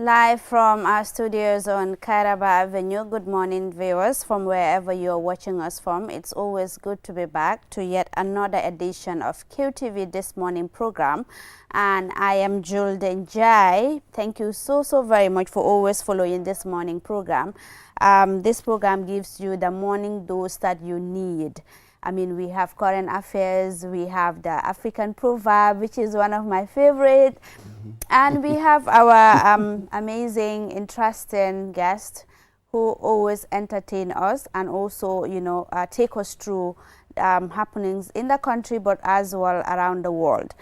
Live from our studios on Kairaba Avenue. Good morning, viewers, from wherever you're watching us from. It's always good to be back to yet another edition of QTV This Morning program. And I am Jul Denjai. Thank you so very much for always following this morning program. This program gives you the morning dose that you need. I mean, we have current affairs, we have the African proverb, which is one of my favorite, and we have our amazing, interesting guest who always entertain us and also, you know, take us through happenings in the country, but as well around the world.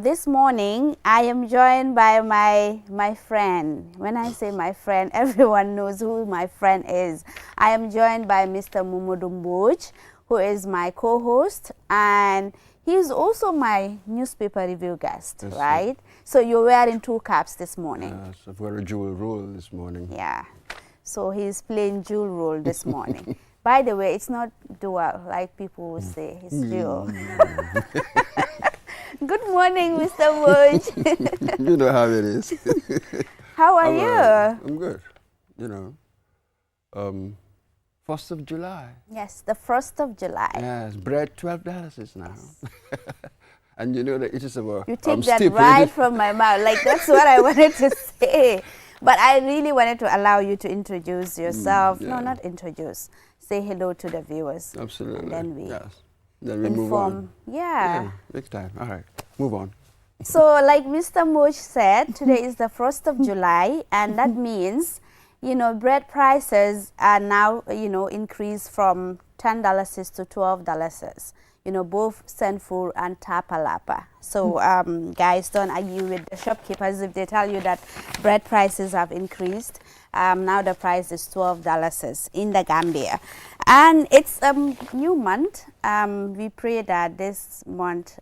This morning, I am joined by my friend. When I say my friend, everyone knows who my friend is. I am joined by Mr. Mumudumbuj, who is my co-host, and he is also my newspaper review guest, yes, right? So you're wearing two caps this morning. Yes, I've got a dual role this morning. Yeah, so he's playing dual role this morning. By the way, it's not dual, like people will say, it's dual. Good morning, Mr. Buj. You know how it is. How are you? I'm good, you know. 1st of July. Yes, the 1st of July. Yes, bread $12 now. Yes. And you know that it is about... You take that right from my mouth. Like, that's what I wanted to say. But I really wanted to allow you to introduce yourself. Yeah. No, not introduce. Say hello to the viewers. Absolutely. And then we, then we move on. Yeah. Next time. All right. Move on. So, like Mr. Moj said, today is the 1st of July, and that means, you know, bread prices are now, you know, increased from $10 to $12. You know, both Senful and Tapalapa. So, guys, don't argue with the shopkeepers if they tell you that bread prices have increased. Now the price is $12 in the Gambia. And it's a new month. We pray that this month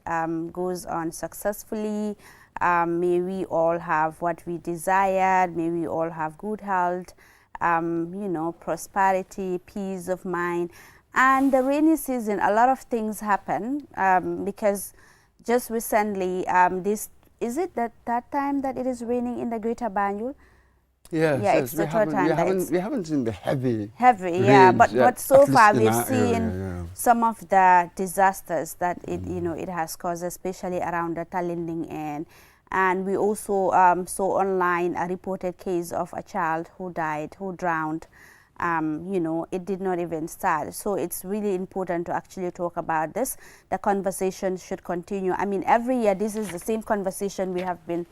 goes on successfully. May we all have what we desired. May we all have good health, you know, prosperity, peace of mind. And the rainy season, a lot of things happen because just recently, is it that time that it is raining in the Greater Banjul? Yes, yeah, yes. it's the third time. We haven't seen the heavy rains, yeah, but so far we've seen area, some of the disasters that it you know it has caused, especially around the Talinding end. And we also saw online a reported case of a child who died, who drowned. You know, it did not even start. So it's really important to actually talk about this. The conversation should continue. I mean, every year this is the same conversation we have been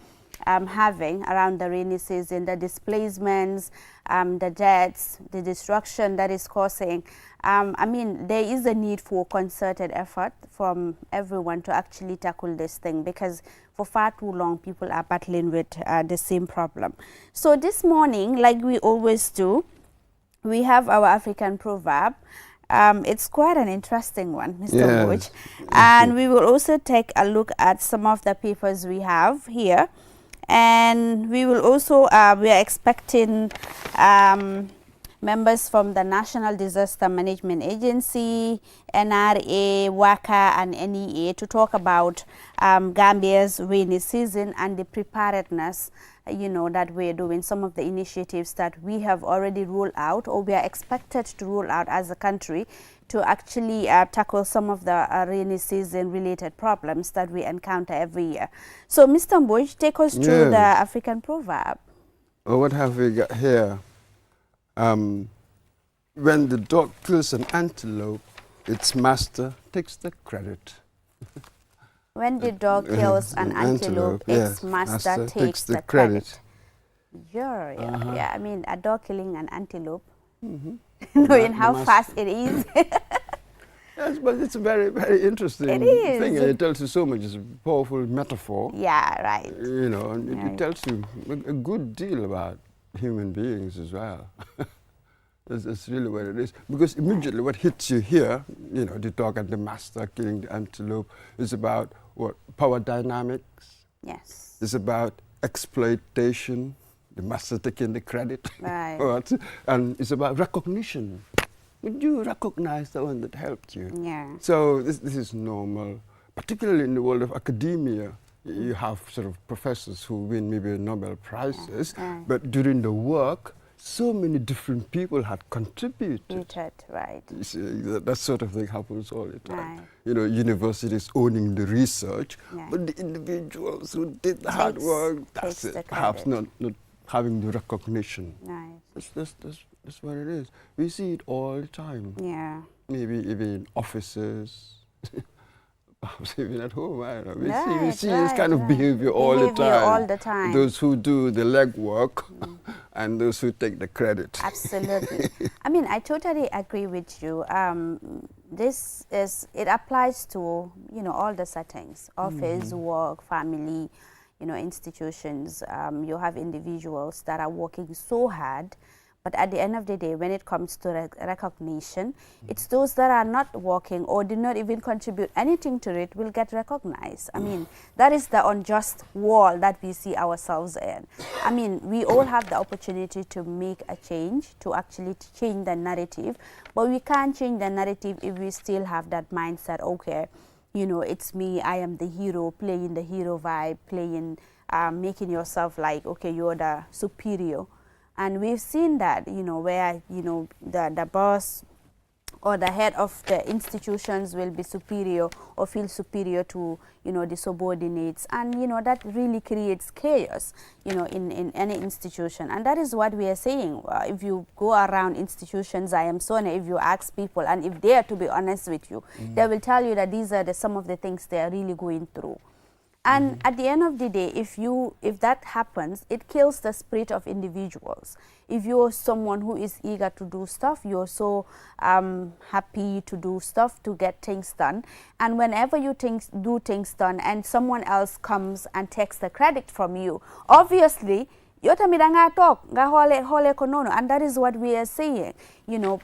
having around the rainy season, the displacements, the deaths, the destruction that is causing. I mean, there is a need for concerted effort from everyone to actually tackle this thing, because for far too long people are battling with the same problem. So this morning, like we always do, we have our African proverb. It's quite an interesting one, Mr. Buj. And we will also take a look at some of the papers we have here. And we will also, we are expecting members from the National Disaster Management Agency, NRA, WACA, and NEA to talk about Gambia's rainy season and the preparedness, you know, that we're doing, some of the initiatives that we have already rolled out or we are expected to roll out as a country to actually tackle some of the rainy season related problems that we encounter every year. So, Mr. Mbuj, take us through the African proverb. Well, what have we got here? When the dog kills an antelope, its master takes the credit. When the dog kills an antelope, its master takes the credit. Yeah, I mean, a dog killing an antelope, knowing how fast it is. Yes, but it's a very, very interesting thing. And it tells you so much. It's a powerful metaphor. Yeah, right. You know, and it tells you a good deal about human beings as well. That's really what it is. Because immediately what hits you here, you know, the dog and the master killing the antelope, is about what? Power dynamics. Yes. It's about exploitation, the master taking the credit. Right. And it's about recognition. Would you recognize the one that helped you? Yeah. So this is normal, particularly in the world of academia. You have sort of professors who win maybe Nobel Prizes, but during the work, so many different people had contributed. Right. You see, that sort of thing happens all the time. You know, universities owning the research, but the individuals who did the hard work, that's it, perhaps not having the recognition. That's what it is. We see it all the time. Yeah. Maybe even in offices, perhaps even at home. I don't know. We see this kind of behavior all the time. Those who do the legwork and those who take the credit. Absolutely. I mean, I totally agree with you. It applies to, you know, all the settings, office, work, family, you know, institutions. You have individuals that are working so hard, but at the end of the day, when it comes to recognition, it's those that are not working or did not even contribute anything to it will get recognized. I mean, that is the unjust wall that we see ourselves in. I mean, we all have the opportunity to make a change, to actually change the narrative, but we can't change the narrative if we still have that mindset, okay, you know, it's me, I am the hero, playing the hero vibe, playing, making yourself like, okay, you're the superior. And we've seen that, you know, where, you know, the boss or the head of the institutions will be superior or feel superior to, you know, the subordinates. And, you know, that really creates chaos, you know, in any institution. And that is what we are saying. If you go around institutions, I am sorry, if you ask people, and if they are to be honest with you, they will tell you that these are some of the things they are really going through. And at the end of the day, if that happens, it kills the spirit of individuals. If you're someone who is eager to do stuff, you're so happy to do stuff, to get things done. And whenever you do things done and someone else comes and takes the credit from you, obviously, and that is what we are saying, you know,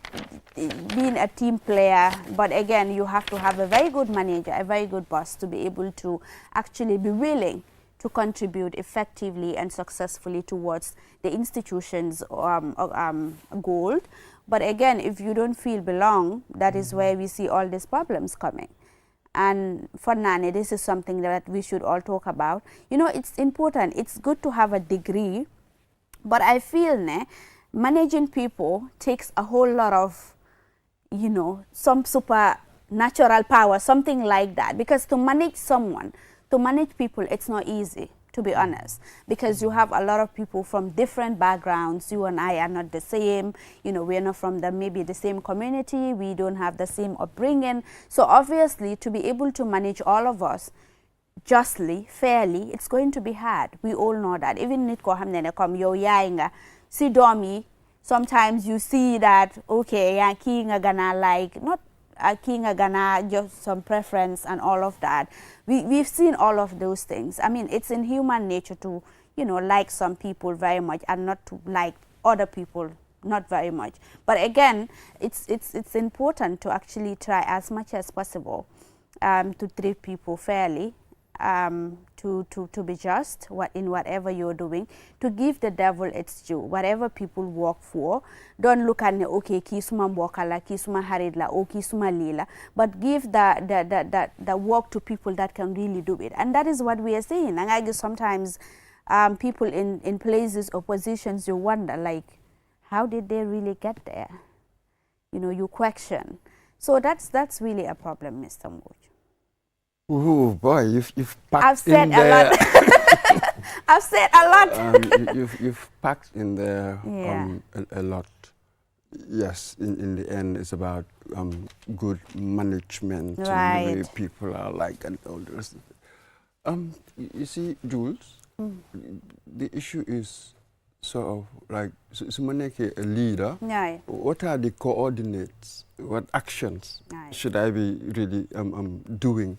being a team player. But again, you have to have a very good manager, a very good boss to be able to actually be willing to contribute effectively and successfully towards the institution's goal. But again, if you don't feel belong, that is where we see all these problems coming. And for Nani, this is something that we should all talk about. You know, it's important. It's good to have a degree, but I feel managing people takes a whole lot of, you know, some supernatural power, something like that. Because to manage someone, to manage people, it's not easy, to be honest, because you have a lot of people from different backgrounds. You and I are not the same, you know, we're not from maybe the same community, we don't have the same upbringing. So obviously, to be able to manage all of us justly, fairly, it's going to be hard. We all know that. Even nitko hamne kom yo yainga si domi, sometimes you see that, okay, ya kinga gana like, not a king gonna just some preference and all of that. We've seen all of those things. I mean, it's in human nature to, you know, like some people very much and not to like other people not very much. But again, it's important to actually try as much as possible to treat people fairly, to be just in whatever you're doing, to give the devil its due. Whatever people work for, don't look at okay, kisuma mbokala, kisuma haridla, or kisuma lila, but give the work to people that can really do it. And that is what we are saying. And I guess sometimes people in places or positions, you wonder, like, how did they really get there? You know, you question. So that's really a problem, Mr. Mbuj. Oh boy, you've packed I've said in there. a lot. I've said a lot. You've packed in there Yeah. a lot. Yes, in the end, it's about good management, Right. and the way people are like, and all the rest of it. You see, Jules, the issue is sort of like, Sumaneke, a leader. Yeah. What are the coordinates? What actions Right. should I be really doing?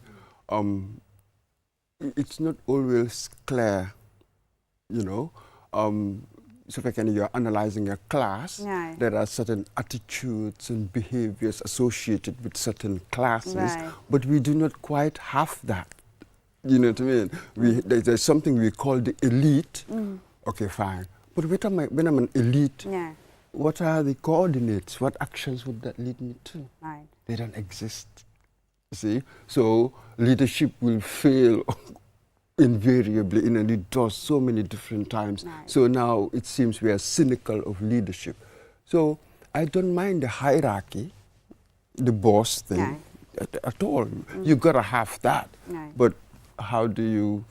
It's not always clear, you know. So if you're analyzing a class, Right. there are certain attitudes and behaviors associated with certain classes, Right. but we do not quite have that. You know what I mean? There's something we call the elite. Okay, fine. But when I'm an elite, Yeah. what are the coordinates? What actions would that lead me to? Right. They don't exist. See? So leadership will fail invariably, and it does so many different times. Right. So now it seems we are cynical of leadership. So I don't mind the hierarchy, the boss thing at all. You gotta have that. Right. But how do you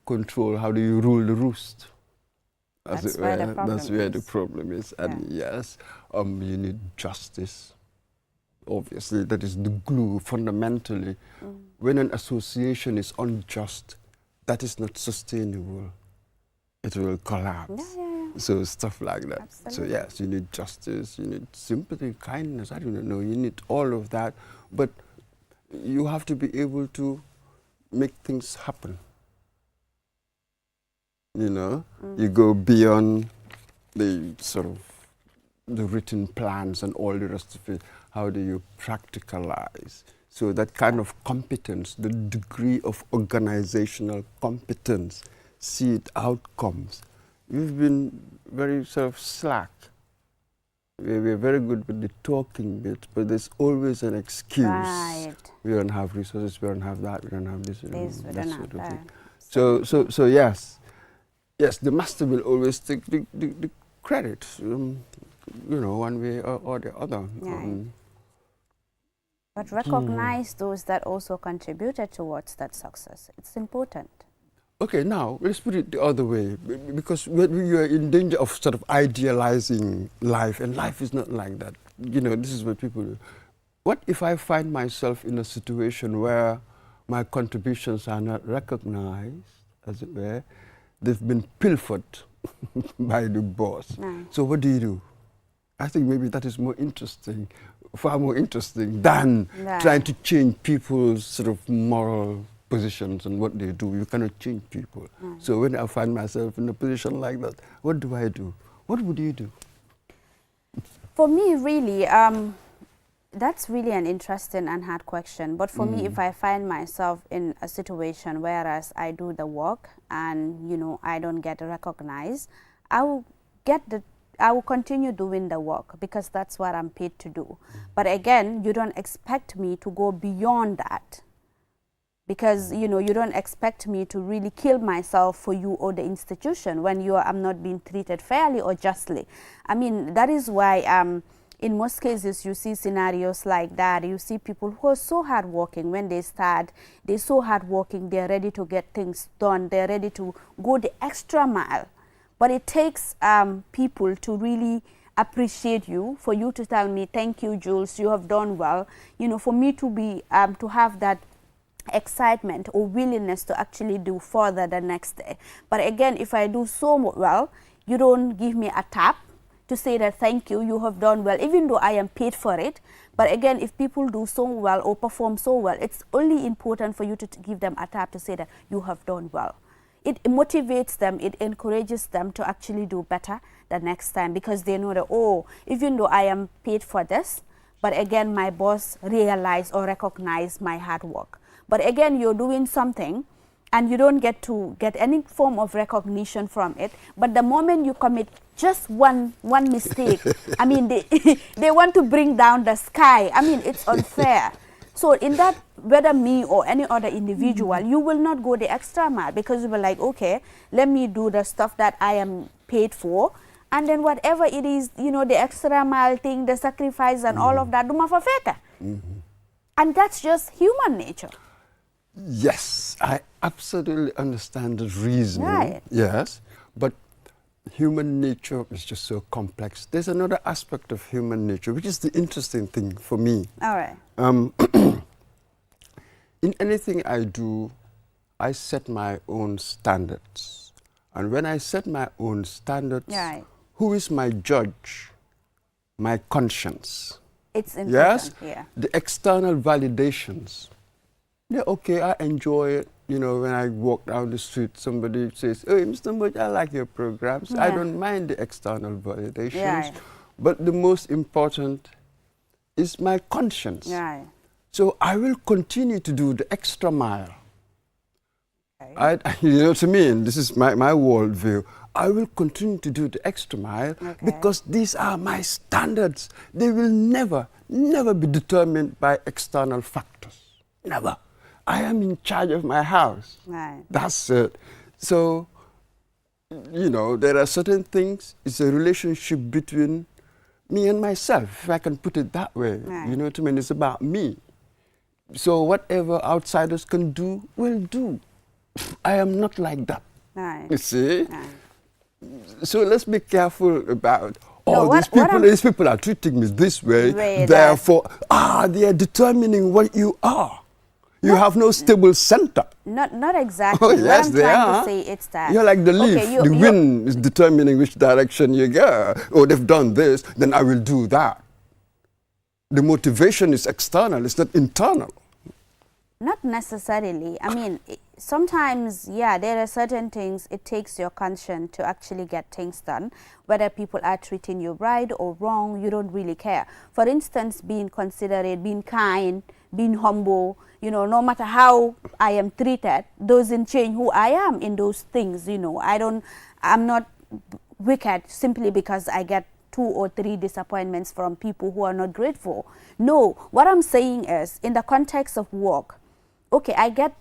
control, how do you rule the roost? That's where the problem That's where the is. problem is. And yes, you need justice. Obviously, that is the glue fundamentally. When an association is unjust, that is not sustainable. It will collapse. So stuff like that. Absolutely. So yes, you need justice, you need sympathy, kindness, I don't know, you need all of that. But you have to be able to make things happen. You know, you go beyond the sort of the written plans and all the rest of it. How do you practicalize? So that kind of competence, the degree of organizational competence, see it outcomes. We've been very sort of slack. We're very good with the talking bit, but there's always an excuse. Right. We don't have resources, we don't have that, we don't have this, we don't have that don't sort have of that. thing. So yes, the master will always take the credit, you know, one way or the other. Right. But recognize those that also contributed towards that success. It's important. Okay, now let's put it the other way, because we are in danger of sort of idealizing life, and life is not like that. You know, this is what people do. What if I find myself in a situation where my contributions are not recognized, as it were? They've been pilfered by the boss. Right. So what do? I think maybe that is more interesting, far more interesting than trying to change people's sort of moral positions and what they do. You cannot change people. So when I find myself in a position like that, what do I do? What would you do? For me, really, that's really an interesting and hard question. But for me, if I find myself in a situation whereas I do the work and, you know, I don't get recognized, I will continue doing the work because that's what I'm paid to do. But again, you don't expect me to go beyond that, because, you know, you don't expect me to really kill myself for you or the institution when I'm not being treated fairly or justly. I mean, that is why in most cases you see scenarios like that. You see people who are so hardworking when they start, they're so hardworking, they're ready to get things done, they're ready to go the extra mile. But it takes people to really appreciate you, for you to tell me, thank you, Jules, you have done well. You know, for me to be, to have that excitement or willingness to actually do further the next day. But again, if I do so well, you don't give me a tap to say that thank you, you have done well, even though I am paid for it. But again, if people do so well or perform so well, it's only important for you to give them a tap to say that you have done well. It motivates them, it encourages them to actually do better the next time, because they know that, oh, even though I am paid for this, but again, my boss realized or recognized my hard work. But again, you're doing something and you don't get any form of recognition from it. But the moment you commit just one mistake, I mean, they want to bring down the sky. I mean, it's unfair. So in that, whether me or any other individual, you will not go the extra mile, because you will like, okay, let me do the stuff that I am paid for, and then whatever it is, you know, the extra mile thing, the sacrifice and all of that, do mafafeka. And that's just human nature. Yes, I absolutely understand the reasoning. Right. Yes, but human nature is just so complex. There's another aspect of human nature, which is the interesting thing for me. All right. In anything I do, I set my own standards. And when I set my own standards, Right. who is my judge? My conscience. It's important. Yes? Yeah. The external validations. Yeah, okay, I enjoy it. You know, when I walk down the street, somebody says, hey, Mr. Moj, I like your programs. I don't mind the external validations. Yeah. But the most important is my conscience. Right. So I will continue to do the extra mile. Okay. You know what I mean? This is my worldview. I will continue to do the extra mile because these are my standards. They will never be determined by external factors. Never. I am in charge of my house. Right. That's it. So, you know, there are certain things, it's a relationship between me and myself, if I can put it that way. Right. You know what I mean? It's about me. So whatever outsiders can do, will do. I am not like that. Right. You see? Right. So let's be careful about, No, these people are treating me this way, therefore, they are determining what you are. You have no stable center. Not exactly. Oh, yes, what I'm they trying are. to say it's that. You're like the leaf. The wind is determining which direction you go. Oh, they've done this, then I will do that. The motivation is external, it's not internal. Not necessarily. I mean, sometimes, yeah, there are certain things it takes your conscience to actually get things done. Whether people are treating you right or wrong, you don't really care. For instance, being considerate, being kind, being humble, you know, no matter how I am treated, doesn't change who I am in those things, you know. I'm not wicked simply because I get 2 or 3 disappointments from people who are not grateful. No, what I'm saying is, in the context of work, okay, I get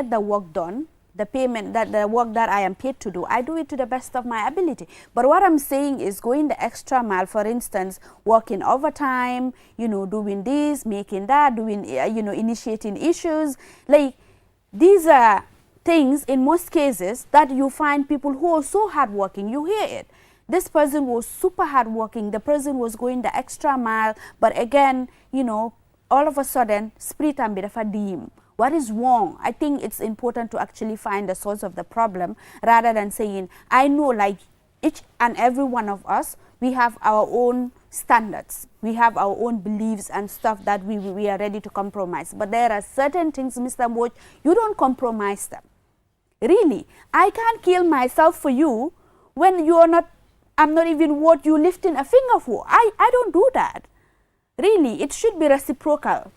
the work done, the payment, the work that I am paid to do, I do it to the best of my ability. But what I'm saying is going the extra mile, for instance, working overtime, you know, doing this, making that, doing, you know, initiating issues. Like, these are things, in most cases, that you find people who are so hardworking, you hear it. This person was super hardworking, the person was going the extra mile, but again, you know, all of a sudden, spirit and bit of a dim. What is wrong? I think it's important to actually find the source of the problem rather than saying, I know, like each and every one of us, we have our own standards. We have our own beliefs and stuff that we are ready to compromise. But there are certain things, Mr. Moj, you don't compromise them. Really, I can't kill myself for you when you are not, I'm not even worth you lifting a finger for. I don't do that. Really, it should be reciprocal.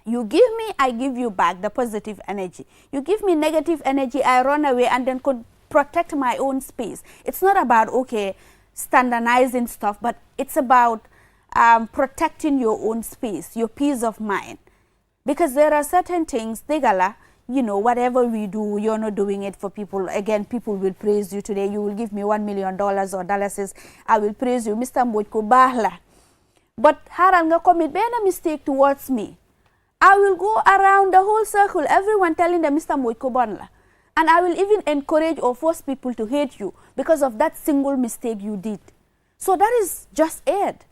You give me, I give you back the positive energy. You give me negative energy, I run away and then could protect my own space. It's not about, okay, standardizing stuff, but it's about protecting your own space, your peace of mind. Because there are certain things, Degala, you know, whatever we do, you're not doing it for people. Again, people will praise you today. You will give me $1 million or dollars. I will praise you, Mr. Mbojko Bahla. But haral nga commit a mistake towards me. I will go around the whole circle, everyone telling them Mr. Mbojko Bonla. And I will even encourage or force people to hate you because of that single mistake you did. So that is just it.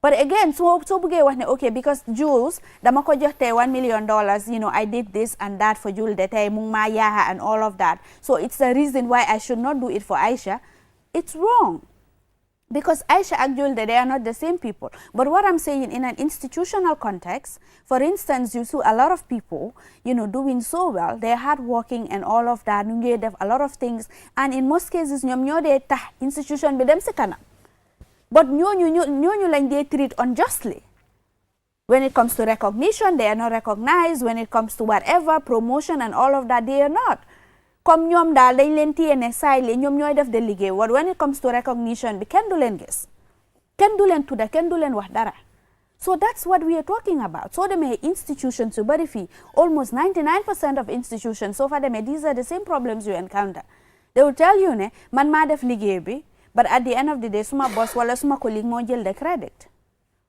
But again, so okay, because Jules, dama ko jote $1 million, you know, I did this and that for Jules, and all of that. So it's the reason why I should not do it for Aisha. It's wrong. Because Aisha and Jules, they are not the same people. But what I'm saying, in an institutional context, for instance, you see a lot of people, you know, doing so well, they're hardworking and all of that, they have a lot of things, and in most cases, institution be them sekana. But they treat unjustly. When it comes to recognition, they are not recognized. When it comes to whatever, promotion and all of that, they are not. Comme ñom dal dañ leen téye ne saay li ñom ñooy def de liggéey wat when it comes to recognition bi kenn du leen gis kenn du leen tudda kenn du leen wax dara. So that's what we are talking about. So demee institutions yu bari fii almost 99% of institutions so far demee these are the same problems you encounter. They will tell you ne man maa def liggéey bi, but at the end of the day suma boss wala suma colleague moo jël the credit.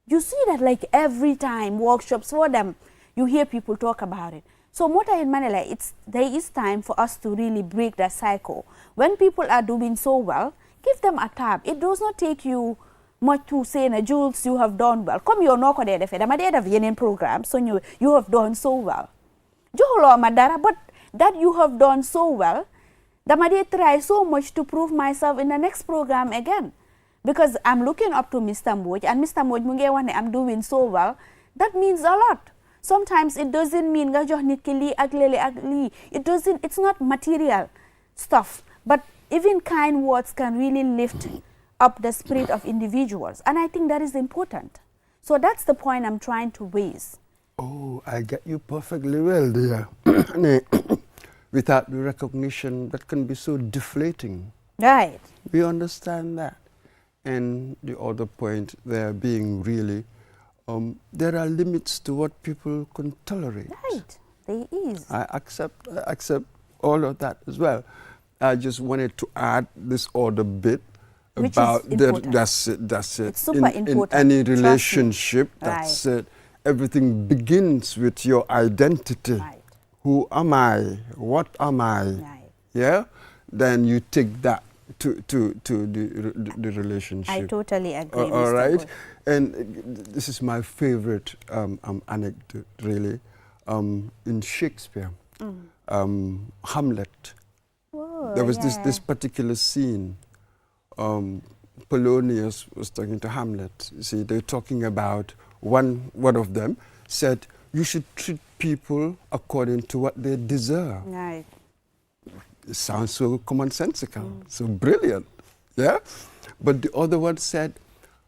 You see that like every time workshops for them you hear people talk about it. So Mota in Manila, there is time for us to really break that cycle. When people are doing so well, give them a tab. It does not take you much to say, Jules, you have done well. Come you're not going to do the program, so you have done so well. Joholo Madara, but that you have done so well, Damade try so much to prove myself in the next program again. Because I'm looking up to Mr. Mboj, and Mr. Mboj, I'm doing so well, that means a lot. Sometimes it doesn't mean it doesn't, it's not material stuff, but even kind words can really lift up the spirit of individuals, and I think that is important. So that's the point I'm trying to raise. Oh, I get you perfectly well there. Without the recognition, that can be so deflating. Right. We understand that. And the other point there being really, there are limits to what people can tolerate. Right. There is. I accept all of that as well. I just wanted to add this other bit Which about is important. that's it. It's super important. In any Trust me. relationship, that's it. Everything begins with your identity. Right. Who am I? What am I? Right. Yeah? Then you take that to the relationship. I totally agree, All Mr. right? Boyd. And this is my favorite anecdote, really. In Shakespeare, Hamlet, Whoa, there was yeah. this particular scene. Polonius was talking to Hamlet. You see, they're talking about one of them said, you should treat people according to what they deserve. Right. It sounds so commonsensical, so brilliant, yeah? But the other one said,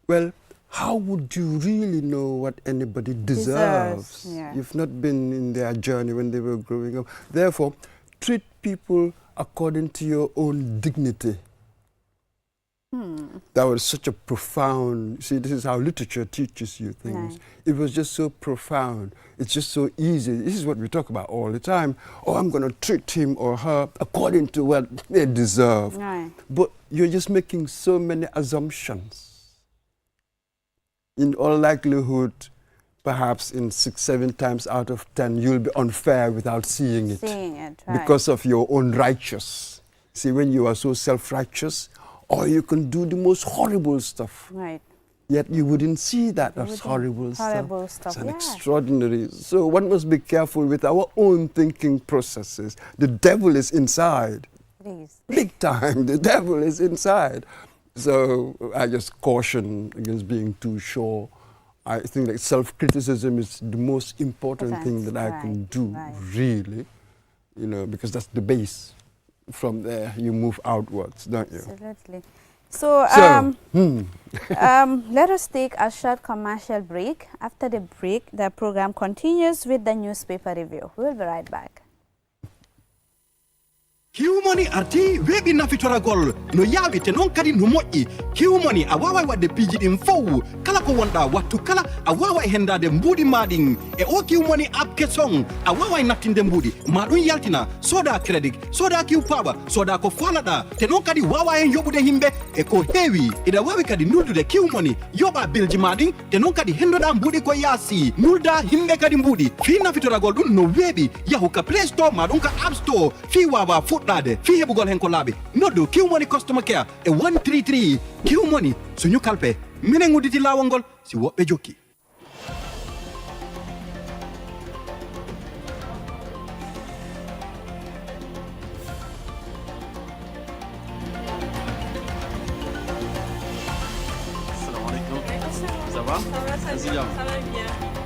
well, how would you really know what anybody deserves? Yeah. You've not been in their journey when they were growing up. Therefore, treat people according to your own dignity. That was such a profound, see, this is how literature teaches you things. Right. It was just so profound. It's just so easy. This is what we talk about all the time. Oh, I'm going to treat him or her according to what they deserve. Right. But you're just making so many assumptions. In all likelihood, perhaps in 6, 7 times out of 10, you'll be unfair without seeing it. Seeing it, right. Because of your own righteous. See, when you are so self-righteous, or you can do the most horrible stuff. Right. Yet you wouldn't see that as horrible stuff. It's an yeah. extraordinary. So one must be careful with our own thinking processes. The devil is inside. It is. Big time. The devil is inside. So I just caution against being too sure. I think that self-criticism is the most important thing that I can do, really, you know, because that's the base. From there, you move outwards, don't you? Absolutely. So, let us take a short commercial break. After the break, the program continues with the newspaper review. We'll be right back. Kiwmoni arti webi nafitora gol no yawi te non kadi no moƴƴi kiwmoni a wawa wadde piiji ɗin fow kala ko wonɗa wattu kala a wawa hendade mbuuɗi maɗin e o kiwmoni app kesong a wawa nattinde mbuuɗi ma ɗum yaltina soda crédit soda kiw paba soda ko falaɗa te non kadi wawa hen yoɓude himɓe e ko heewi ida wawi kadi nuldude kiwmoni yoɓa bilji maɗin te non kadi hendoɗa mbuuɗi ko yaasi nulda himɓe kadi mbuuɗi fi nafitoragol ɗum no weeɓi yahu ka play store ma ɗum ka app store fi wawa fuɗɗade fi heɓugol hen ko laaɓi noddu kiwmoni customer care e 133 kiwmoni suñu kalpe minen udditi lawol ngol si woɓɓe jokki.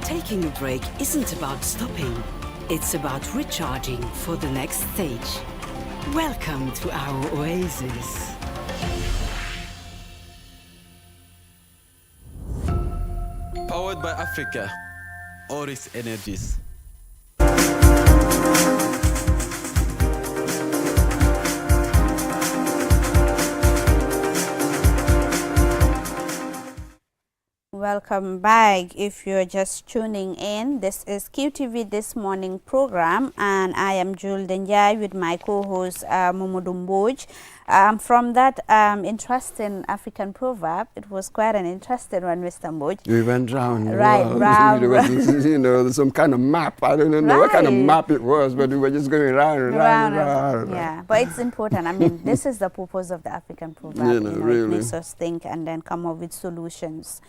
Taking a break isn't about stopping. It's about recharging for the next stage. Welcome to our oasis. Powered by Africa, Oris Energies. Welcome back. If you're just tuning in, this is QTV This Morning program, and I am Jul Denjai with my co-host Momodu Mboj. From that interesting African proverb, it was quite an interesting one, Mr. Mboj. We went round. Right, round. You know, some kind of map. I don't know what kind of map it was, but we were just going round. Yeah, but it's important. I mean, this is the purpose of the African proverb. You know, really. It makes us think and then come up with solutions.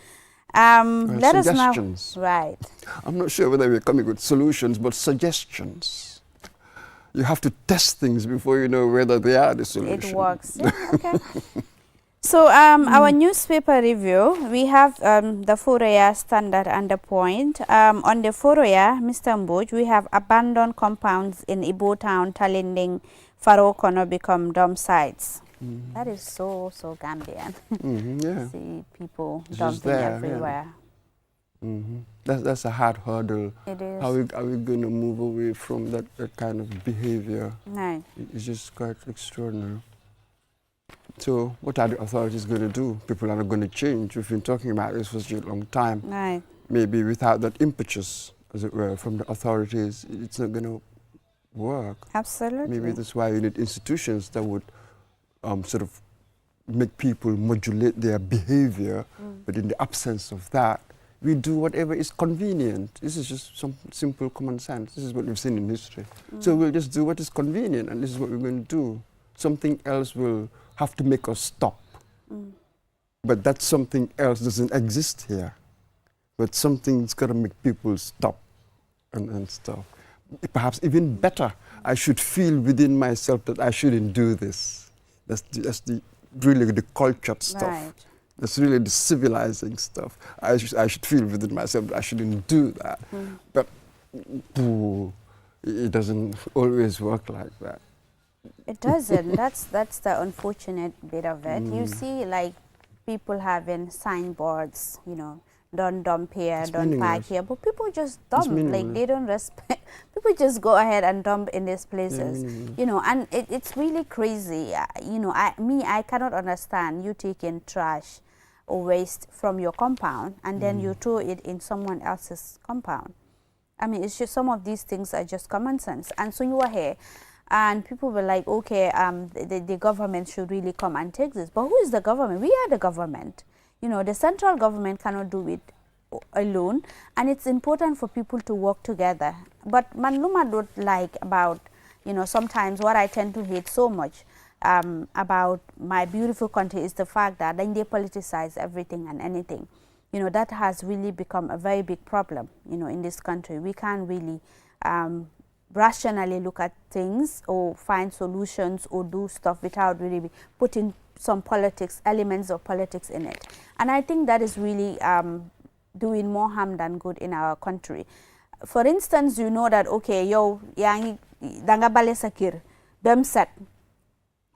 Let us now. Right. I'm not sure whether we're coming with solutions, but suggestions. You have to test things before you know whether they are the solution. It works. Yeah, okay. So our newspaper review, we have the Foroya Standard and the Point. On the Foroya, Mr. Mboj, we have abandoned compounds in Ibo Town, Talinding, Farokono become dump sites. That is so Gambian. Yeah. See people It's dumping there, everywhere. Yeah. That's a hard hurdle. It is. How are we going to move away from that kind of behavior? Right. It's just quite extraordinary. So what are the authorities going to do? People are not going to change. We've been talking about this for such a long time. Right. Maybe without that impetus as it were, from the authorities, it's not going to work. Absolutely. Maybe that's why you need institutions that would sort of make people modulate their behavior, but in the absence of that, we do whatever is convenient. This is just some simple common sense. This is what we've seen in history. So we'll just do what is convenient, and this is what we're going to do. Something else will have to make us stop. But that something else doesn't exist here. But something's got to make people stop and stuff. Perhaps even better, I should feel within myself that I shouldn't do this. That's really the cultured stuff. Right. That's really the civilizing stuff. I should feel within myself that I shouldn't do that. But it doesn't always work like that. It doesn't. That's the unfortunate bit of it. You see, like, people having signboards, you know, don't dump here, It's don't park meaningless. here, but people just dump. Like, meaningless. they don't respect. People just go ahead and dump in these places, meaningless. you know, and it's really crazy. You know, I cannot understand you taking trash or waste from your compound and then you throw it in someone else's compound. I mean, it's just, some of these things are just common sense. And so you are here, and people were like, okay, the government should really come and take this. But who is the government? We are the government. You know, the central government cannot do it alone, and it's important for people to work together. But Manluma don't like about, you know, sometimes what I tend to hate so much about my beautiful country is the fact that then they politicize everything and anything. You know, that has really become a very big problem, you know, in this country. We can't really rationally look at things or find solutions or do stuff without really putting some politics, elements of politics in it. And I think that is really doing more harm than good in our country. For instance, you know that, okay, yo, yangi danga bale sakir, dem set.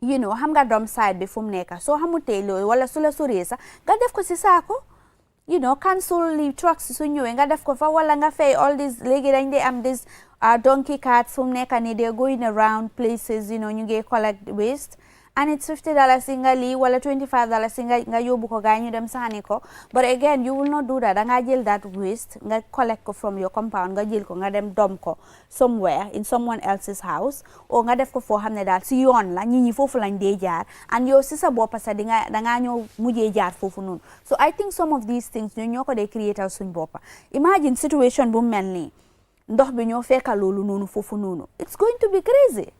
You know, ham ga drum side before neka. So hamu telo wala sula suresa, ga def ko sisako. You know, cancel leave trucks so you nga def ko fa wala nga fay all these legi dañ they am these donkey carts from neka ni they're going around places, you know, you get collect waste. And it's $50 singa li wala $25 singa nga yobu ko gañu dem sani ko. But again, you will not do that. Nga jël that waste nga collect ko from your compound, nga jël ko nga dem dump ko somewhere in someone else's house, or nga def ko fo xamne dal ci yoon la ñi fofu lañ dé jaar, and yow ci sa bop sa da nga ñoo mujjé jaar fofu non. So I think some of these things ñu ñoko dé creator suñ bop. Imagine situation bu melni ndox bi ñoo fekka lolu nonu fofu nonu. It's going to be crazy.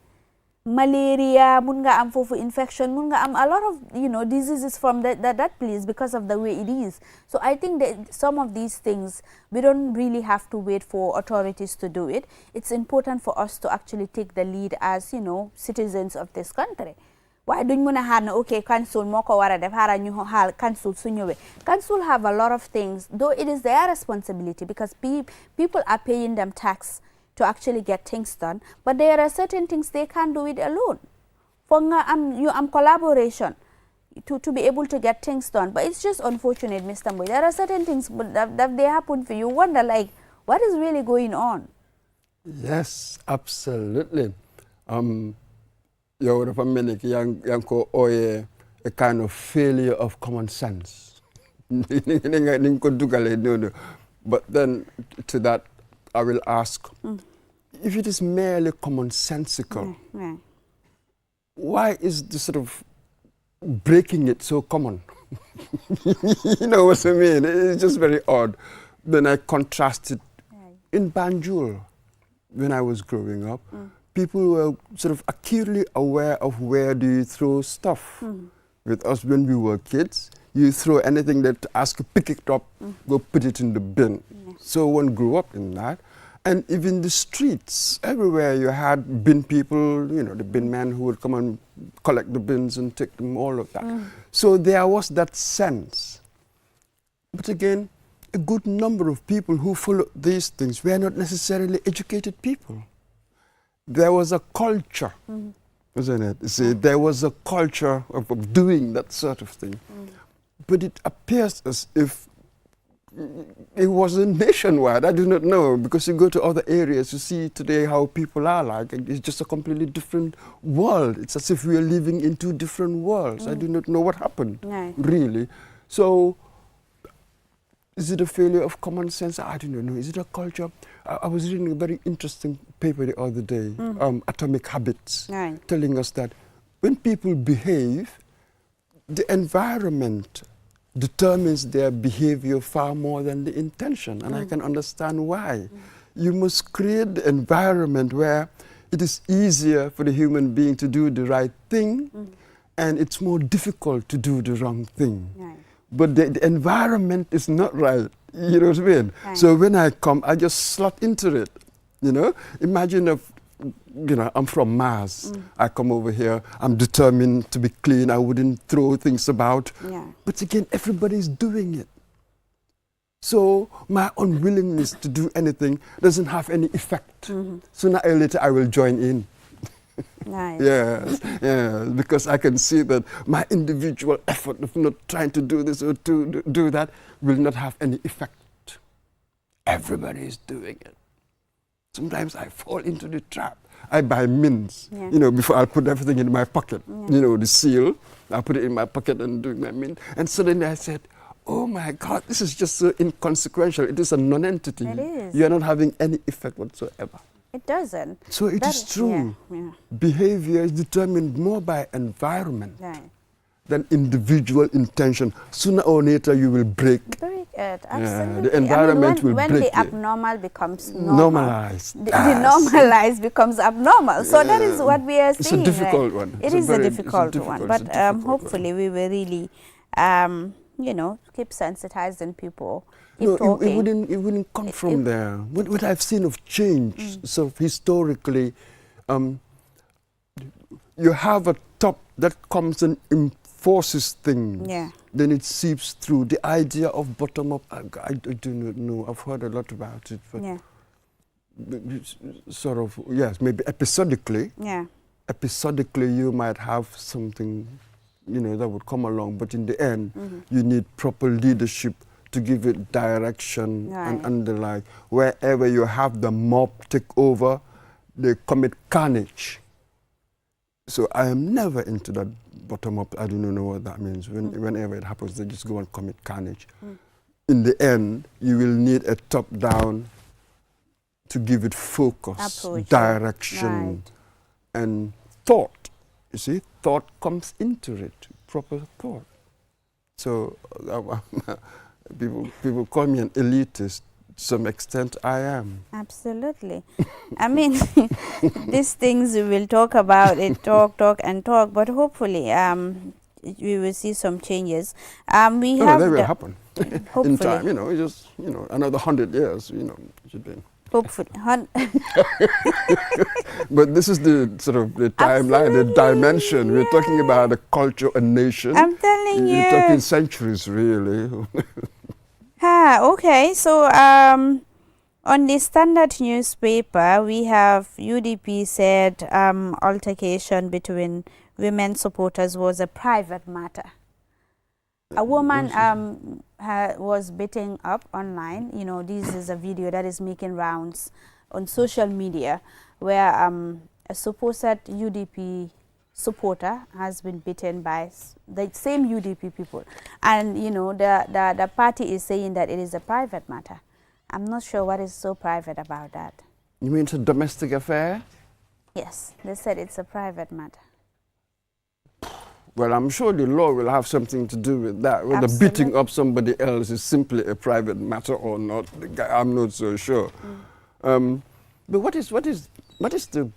Malaria, munga am fofu infection, munga am a lot of, you know, diseases from that place because of the way it is. So I think that some of these things, we don't really have to wait for authorities to do it. It's important for us to actually take the lead as, you know, citizens of this country. Why duñ mëna xaar na okay council moko wara def xara ñu xal council su ñëwé. Council have a lot of things, though it is their responsibility because people are paying them tax to actually get things done, but there are certain things they can't do it alone. For you collaboration to be able to get things done, but it's just unfortunate, Mr. Mboy. There are certain things that they happen for you. Wonder like, what is really going on? Yes, absolutely. You're a minute, young a kind of failure of common sense. But then to that, I will ask, if it is merely commonsensical, why is the sort of breaking it so common? You know what I mean? It's just very odd. Then I contrast it in Banjul. When I was growing up, people were sort of acutely aware of where do you throw stuff. With us when we were kids, you throw anything that ask you pick it up, go put it in the bin. So one grew up in that. And even the streets, everywhere you had bin people, you know, the bin men who would come and collect the bins and take them, all of that. So there was that sense. But again, a good number of people who followed these things were not necessarily educated people. There was a culture, wasn't it? See, there was a culture of doing that sort of thing. But it appears as if it wasn't nationwide. I do not know, because you go to other areas, you see today how people are like. It's just a completely different world. It's as if we are living in two different worlds. I do not know what happened, really. So Is it a failure of common sense? I don't know. Is it a culture? I was reading a very interesting paper the other day, Atomic Habits, telling us that when people behave, the environment determines their behavior far more than the intention. And I can understand why. You must create the environment where it is easier for the human being to do the right thing, and it's more difficult to do the wrong thing. But the environment is not right, you know what I mean? So when I come, I just slot into it, you know? Imagine if, you know, I'm from Mars. I come over here, I'm determined to be clean, I wouldn't throw things about. But again, everybody's doing it. So my unwillingness to do anything doesn't have any effect. Sooner or later, I will join in. Yes, because I can see that my individual effort of not trying to do this or to do that will not have any effect. Everybody is doing it. Sometimes I fall into the trap. I buy mints, you know, before I put everything in my pocket. You know, the seal, I put it in my pocket and do my mint. And suddenly I said, oh my God, this is just so inconsequential. It is a non-entity. It is. You are not having any effect whatsoever. It doesn't. So it is true. Behavior is determined more by environment than individual intention. Sooner or later, you will break. Break it, absolutely. The environment will break. When the abnormal becomes normal, normalized. The normalized becomes abnormal. So that is what we are seeing. It's a difficult one. It is a difficult one. But hopefully we will really, you know, keep sensitizing people. No, it wouldn't come from there. What I've seen of change, so historically, you have a top that comes and enforces things. Then it seeps through. The idea of bottom-up, I do not know. I've heard a lot about it. But sort of, yes, maybe episodically. Episodically, you might have something, you know, that would come along. But in the end, you need proper leadership to give it direction and underline. Wherever you have the mob take over, they commit carnage. So I am never into that bottom-up. I don't know what that means. Whenever it happens, they just go and commit carnage. In the end, you will need a top-down to give it focus, direction, and thought. You see, thought comes into it, proper thought. So people call me an elitist. To some extent, I am. Absolutely. I mean, these things we will talk about it, talk, but hopefully we will see some changes. They will happen in time. You know, just another 100 years. You know, should be. Hopefully. But this is the sort of the timeline, the dimension. We're talking about a culture, a nation. I'm telling you. You're talking centuries, really. Okay, so on the Standard newspaper, we have UDP said altercation between women supporters was a private matter. A woman was beaten up online. You know, this is a video that is making rounds on social media where a supposed UDP supporter has been beaten by the same UDP people. And, you know, the party is saying that it is a private matter. I'm not sure what is so private about that. You mean it's a domestic affair? Yes, they said it's a private matter. Well, I'm sure the law will have something to do with that. Whether beating up somebody else is simply a private matter or not, I'm not so sure. But what is the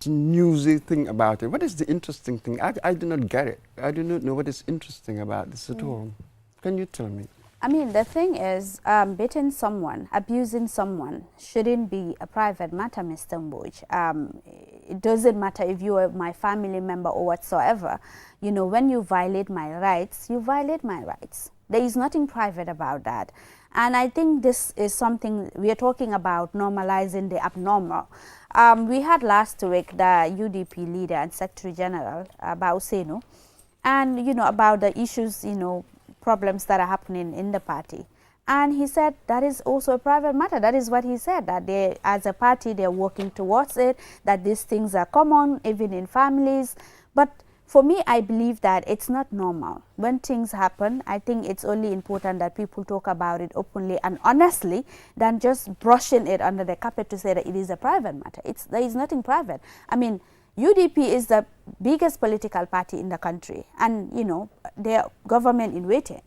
newsy thing about it? What is the interesting thing? I do not get it. I do not know what is interesting about this at all. Can you tell me? I mean, the thing is, beating someone, abusing someone shouldn't be a private matter, Mr. Mboj. It doesn't matter if you are my family member or whatsoever. You know, when you violate my rights, you violate my rights. There is nothing private about that. And I think this is something we are talking about, normalizing the abnormal. We had last week the UDP leader and Secretary General, Bauseno, and, you know, about the issues, you know, problems that are happening in the party. And he said that is also a private matter. That is what he said, that they, as a party, they're working towards it, that these things are common, even in families. But for me, I believe that it's not normal. When things happen, I think it's only important that people talk about it openly and honestly than just brushing it under the carpet to say that it is a private matter. There is nothing private. I mean, UDP is the biggest political party in the country, and you know, they're government in waiting.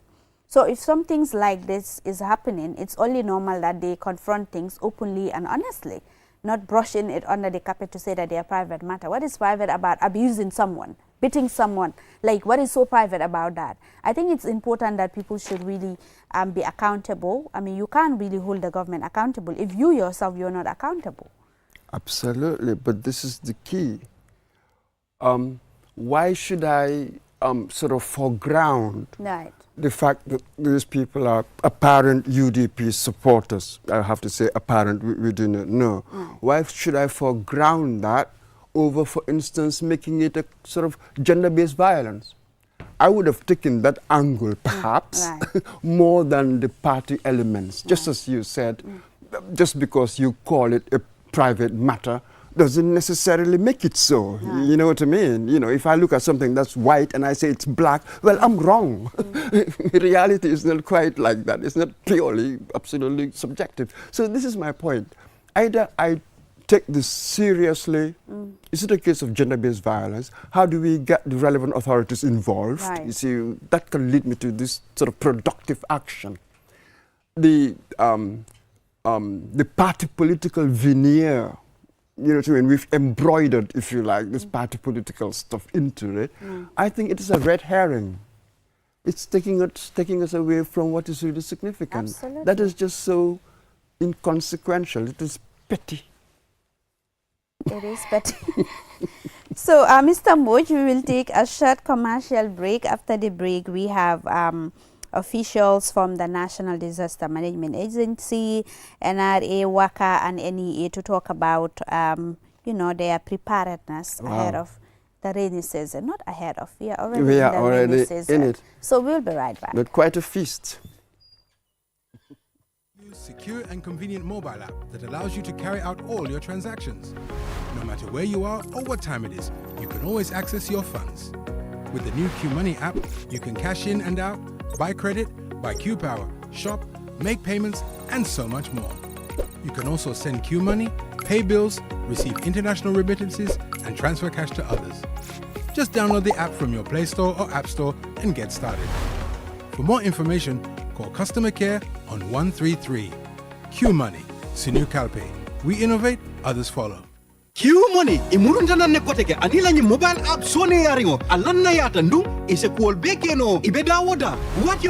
So if some things like this is happening, it's only normal that they confront things openly and honestly, not brushing it under the carpet to say that they are private matter. What is private about abusing someone, beating someone? Like, what is so private about that? I think it's important that people should really be accountable. I mean, you can't really hold the government accountable if you yourself, you're not accountable. Absolutely, but this is the key. Why should I sort of foreground the fact that these people are apparent UDP supporters? I have to say apparent, we do not know. Why should I foreground that over, for instance, making it a sort of gender-based violence? I would have taken that angle, perhaps, more than the party elements. Just as you said, just because you call it a private matter doesn't necessarily make it so. You know what I mean? You know, if I look at something that's white and I say it's black, well, I'm wrong. Reality is not quite like that. It's not purely, absolutely subjective. So this is my point. Either I take this seriously. Is it a case of gender-based violence? How do we get the relevant authorities involved? You see, that can lead me to this sort of productive action. The party political veneer, you know what I mean, we've embroidered, if you like, this party political stuff into it. I think it is a red herring. It's taking us away from what is really significant. Absolutely. That is just so inconsequential. It is petty. It is petty. So, Mr. Moj, we will take a short commercial break. After the break, we have officials from the National Disaster Management Agency, NRA, WACA, and NEA to talk about, you know, their preparedness ahead of the rainy season. Not ahead of, we are already in the rainy season. In it. So we'll be right back. But quite a feast. Secure and convenient mobile app that allows you to carry out all your transactions. No matter where you are or what time it is, you can always access your funds. With the new Q Money app, you can cash in and out, buy credit, buy Q Power, shop, make payments, and so much more. You can also send Q Money, pay bills, receive international remittances, and transfer cash to others. Just download the app from your Play Store or App Store and get started. For more information, call customer care on 133. Q Money, Sinu Kalpe. We innovate, others follow. Q Money imurundana ne koteke anila ni mobile app sone yaringo alanna yata ndu ise kuol bekeno ibeda woda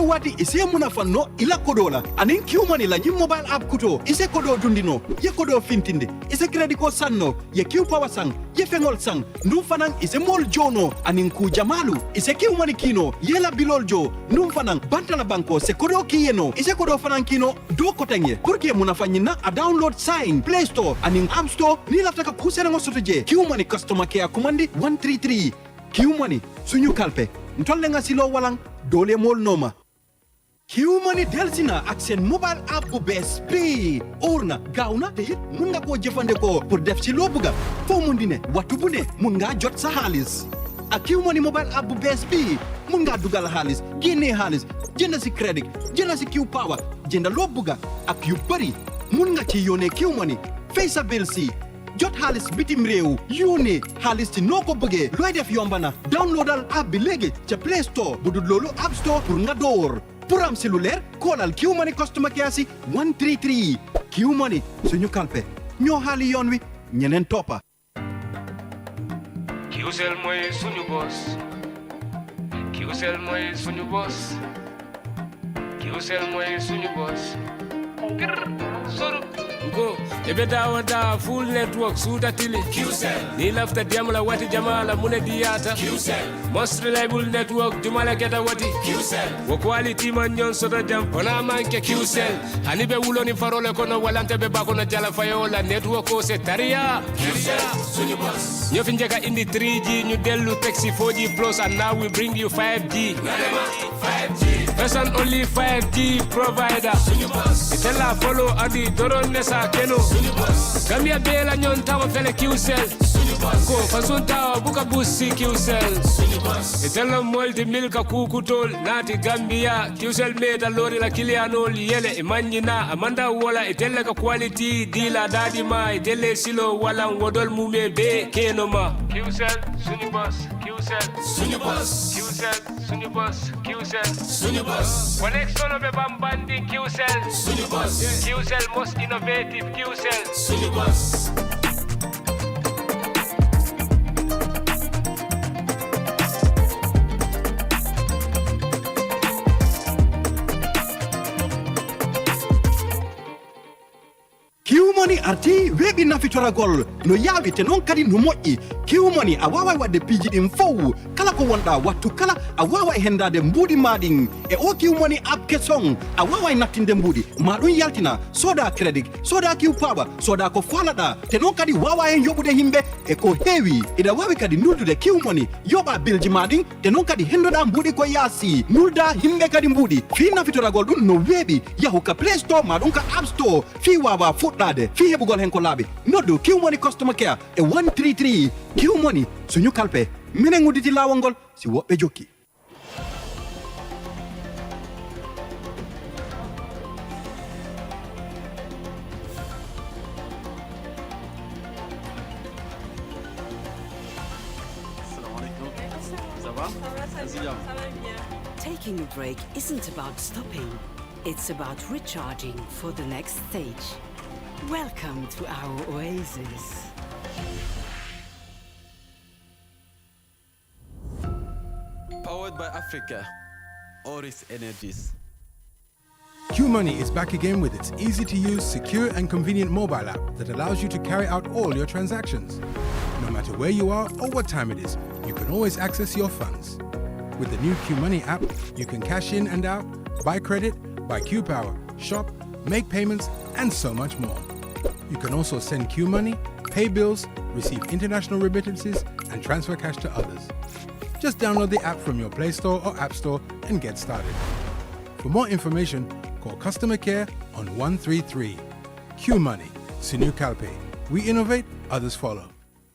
wati ise munafano ila kodola anin Q Money la ni mobile app kuto ise kodo dundino ye kodo fintinde ise credit ko sanno ye Q Power sang ye fengol sang ndu fanan ise mol jono anin ku jamalu ise Q Money kino ye la bilol jo ndu fanan bantala banko se kodo kiyeno ise kodo fanan kino do kotenye kurke munafanyina a download sign Play Store anin App Store ni laftaka Serengo sotoje Q Money customer care commandi 133 Q Money suñu kalpe ntolle nga silo walang dole mol noma Q Money delsina ak sen mobile app bu bes bi orna gawna te hit mun nga ko jëfandikoo pour def ci lo bëgga fo mun di ne watu bu ne mun nga jot sa xaalis ak Q Money mobile app bu bes bi mun nga dugal xaalis génné xaalis jënd ci crédit jënd ci Q Power jënd lo bëgga ak yu bari mun nga ci yone Q Money fay sa bill si jot xaalis bitim réew yónnee xaalis ci noo ko bëggee looy def yombana downloadal app bi léegi ca Play Store bu dul loolu App Store pour nga door pour am si lu leer koolal Q Money customer care si 133 Q Money suñu kalpe ñoo xaali yoon wi ñeneen toppa Qcell mooy suñu boss Qcell mooy suñu boss Qcell mooy suñu boss Soru Go, ebe dawa full network suta tili Qcell ni lafta diamla wati jamala mune diata Qcell most reliable network jumala keta wati Qcell wo quality man nyon soto jam ona manke Qcell hani be wuloni farole kono walante be bakono jala fayola network ko se taria Qcell suñu boss ñu fi njeka indi 3G ñu delu taxi 4G plus and now we bring you 5G 5G first and only 5G provider suñu boss itela follow adi doron nesa keno Gambia bela nyon tawo fele Qcell Go fasunta buka busi QCell. Itella molti milka kukutol nati Gambia QCell meta lori la kilianol yele imanjina amanda wala itella ka quality dila dadi ma itelle silo wala wodol mume be kenoma. QCell sunny boss QCell sunny boss QCell sunny boss QCell sunny boss. Connection be bambandi QCell sunny boss. QCell most innovative QCell sunny boss. Kiumoni arti webi nafitora gol no yawi te non kadi no moƴƴi kiumoni a wawa wadde piiji ɗin fow kala ko wonɗa wattu kala a wawa hendade mbuudi maɗin e o kiumoni app kesong a wawa nattinde mbuudi ma ɗum yaltina soda crédit soda kiw paɓa soda ko falaɗa te non kadi wawa hen yoɓude himɓe e ko heewi ina wawi kadi nuldude kiumoni yoɓa bilji maɗin te non kadi hendoɗa mbuudi ko yaasi nulda himɓe kadi mbuudi fi nafitoragol ɗum no weeɓi yahu ka play store ma ɗum ka app store fi wawa fuɗɗade fi heɓugol hen ko laaɓi noddu kiwmoni customer care e 133 kiwmoni suñu kalpe minen udditi lawol ngol si woɓɓe jokki. Taking a break isn't about stopping. It's about recharging for the next stage. Welcome to our oasis. Powered by Africa, Oris Energies. QMoney is back again with its easy-to-use, secure and convenient mobile app that allows you to carry out all your transactions. No matter where you are or what time it is, you can always access your funds. With the new QMoney app, you can cash in and out, buy credit, buy Q Power, shop, make payments, and so much more. You can also send Q money, pay bills, receive international remittances, and transfer cash to others. Just download the app from your Play Store or App Store and get started. For more information, call customer care on 133. Q Money, Sinu Kalpe. We innovate, others follow.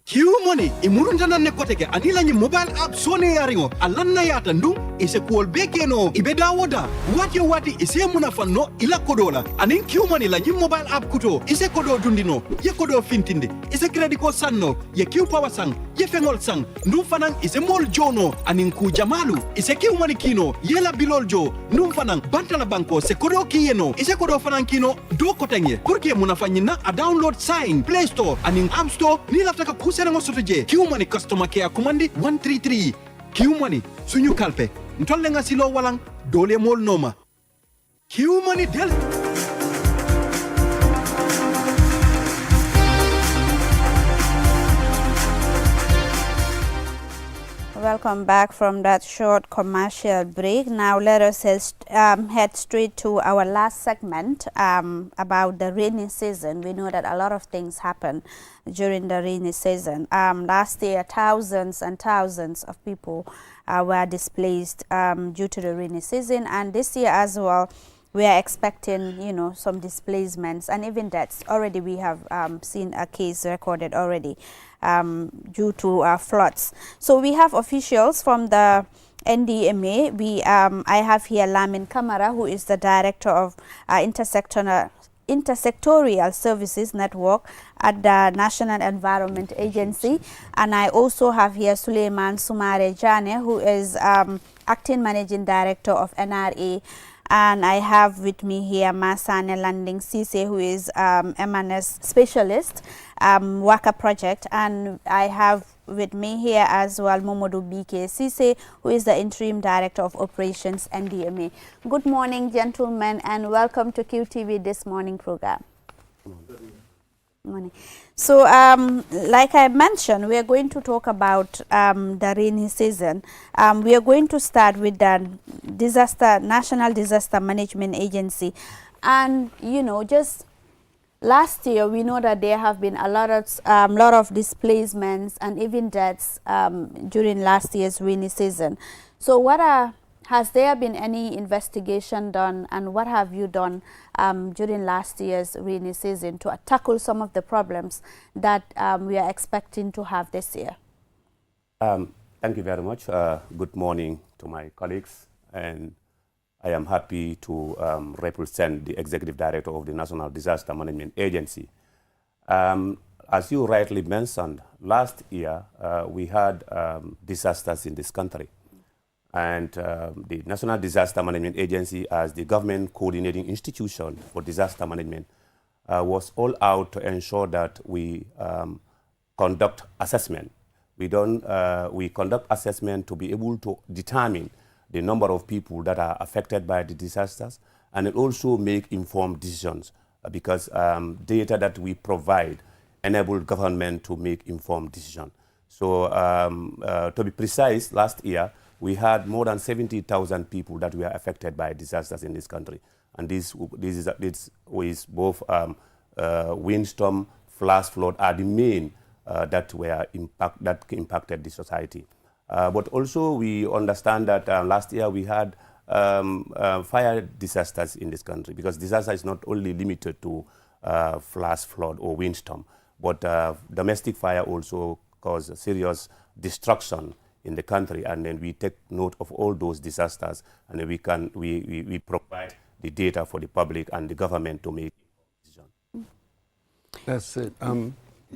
Kiumoni imurundana ne koteke anila ni mobile app sone yaringo alanna yata ndu ise kuol bekeno ibeda woda wati ise munafanno ila kodola anin Kiumoni la ni mobile app kuto ise kodo dundino ye kodo fintinde ise credit ko sanno ye Q power sang ye fengol sang ndu fanan ise mol jono anin ku jamalu ise Kiumoni kino yela biloljo ndu fanan bantala banko se kodo kiyeno ise kodo fanan kino do kotenge kurke munafanyina a download sign Play Store anin App Store ni laftaka kusenango sotoje Kiumoni customer care kumandi 133 Kiumoni suñu kalpe ntolle nga silo walang dole mol noma Kiumoni del. Welcome back from that short commercial break. Now let us head straight to our last segment about the rainy season. We know that a lot of things happen during the rainy season. Last year, thousands and thousands of people were displaced due to the rainy season, and this year as well, we are expecting, you know, some displacements and even deaths. Already we have seen a case recorded already due to floods. So we have officials from the NDMA. I have here Lamin Kamara, who is the director of Intersectorial Services Network at the National Environment Agency, and I also have here Suleiman Sumare Jane, who is acting managing director of NRA. And I have with me here Masane Landing Sise, who is M&S specialist, Waka Project. And I have with me here as well Momodu BK Sise, who is the interim director of operations NDMA. Good morning, gentlemen, and welcome to QTV This Morning program. Morning. So, like I mentioned, we are going to talk about the rainy season. We are going to start with the National Disaster Management Agency. And, you know, just last year, we know that there have been a lot of displacements and even deaths during last year's rainy season. So, what are Has there been any investigation done, and what have you done during last year's rainy season to tackle some of the problems that we are expecting to have this year? Thank you very much. Good morning to my colleagues, and I am happy to represent the Executive Director of the National Disaster Management Agency. As you rightly mentioned, last year we had disasters in this country. And the National Disaster Management Agency, as the government coordinating institution for disaster management, was all out to ensure that we conduct assessment. We conduct assessment to be able to determine the number of people that are affected by the disasters, and it also make informed decisions because data that we provide enable government to make informed decisions. So to be precise, last year we had more than 70,000 people that were affected by disasters in this country, and this is both windstorm, flash flood are the main that impacted the society. But also we understand that last year we had fire disasters in this country, because disaster is not only limited to flash flood or windstorm, but domestic fire also cause serious destruction in the country, and then we take note of all those disasters, and then we provide the data for the public and the government to make decisions. That's it.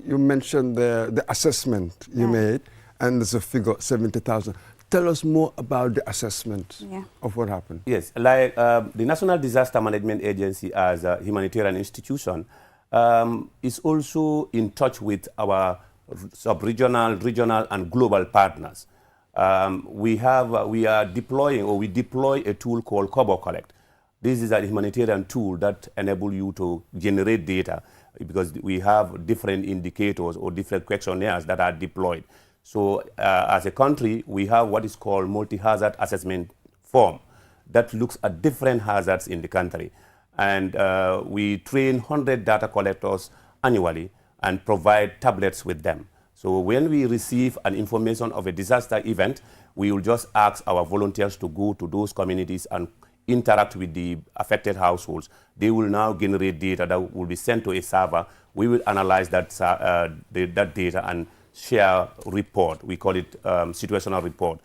You mentioned the assessment you made, and there's a figure 70,000. Tell us more about the assessment of what happened. Yes, like the National Disaster Management Agency, as a humanitarian institution, is also in touch with our sub-regional, regional, and global partners. We deploy a tool called Cobo Collect. This is a humanitarian tool that enables you to generate data, because we have different indicators or different questionnaires that are deployed. So as a country, we have what is called multi-hazard assessment form that looks at different hazards in the country. And we train 100 data collectors annually and provide tablets with them. So when we receive an information of a disaster event, we will just ask our volunteers to go to those communities and interact with the affected households. They will now generate data that will be sent to a server. We will analyze that data and share report. We call it situational report.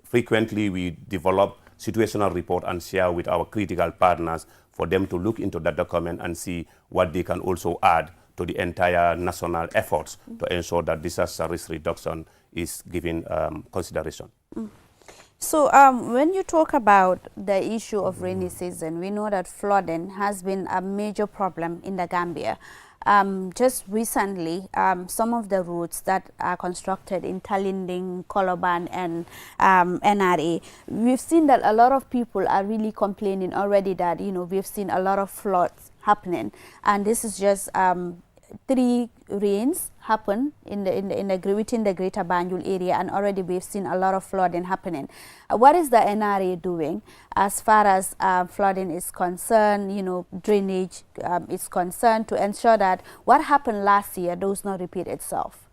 Frequently, we develop situational report and share with our critical partners for them to look into that document and see what they can also add to the entire national efforts to ensure that disaster risk reduction is given consideration. So when you talk about the issue of rainy season, we know that flooding has been a major problem in the Gambia. Just recently, some of the roads that are constructed in Talinding, Koloban, and NRA, we've seen that a lot of people are really complaining already that, you know, we've seen a lot of floods happening, and this is just 3 rains happen within the Greater Banjul area, and already we've seen a lot of flooding happening. What is the NRA doing as far as flooding is concerned, you know, drainage is concerned, to ensure that what happened last year does not repeat itself?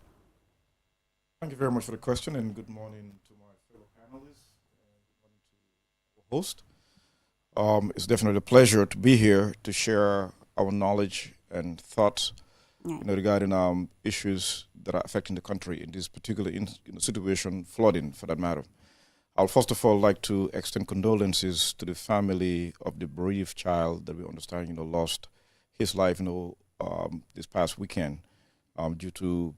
Thank you very much for the question, and good morning to my fellow panelists and good morning to the host. It's definitely a pleasure to be here to share our knowledge and thoughts regarding issues that are affecting the country in this particular situation, flooding for that matter. I'll first of all like to extend condolences to the family of the bereaved child that we understand, lost his life, this past weekend due to,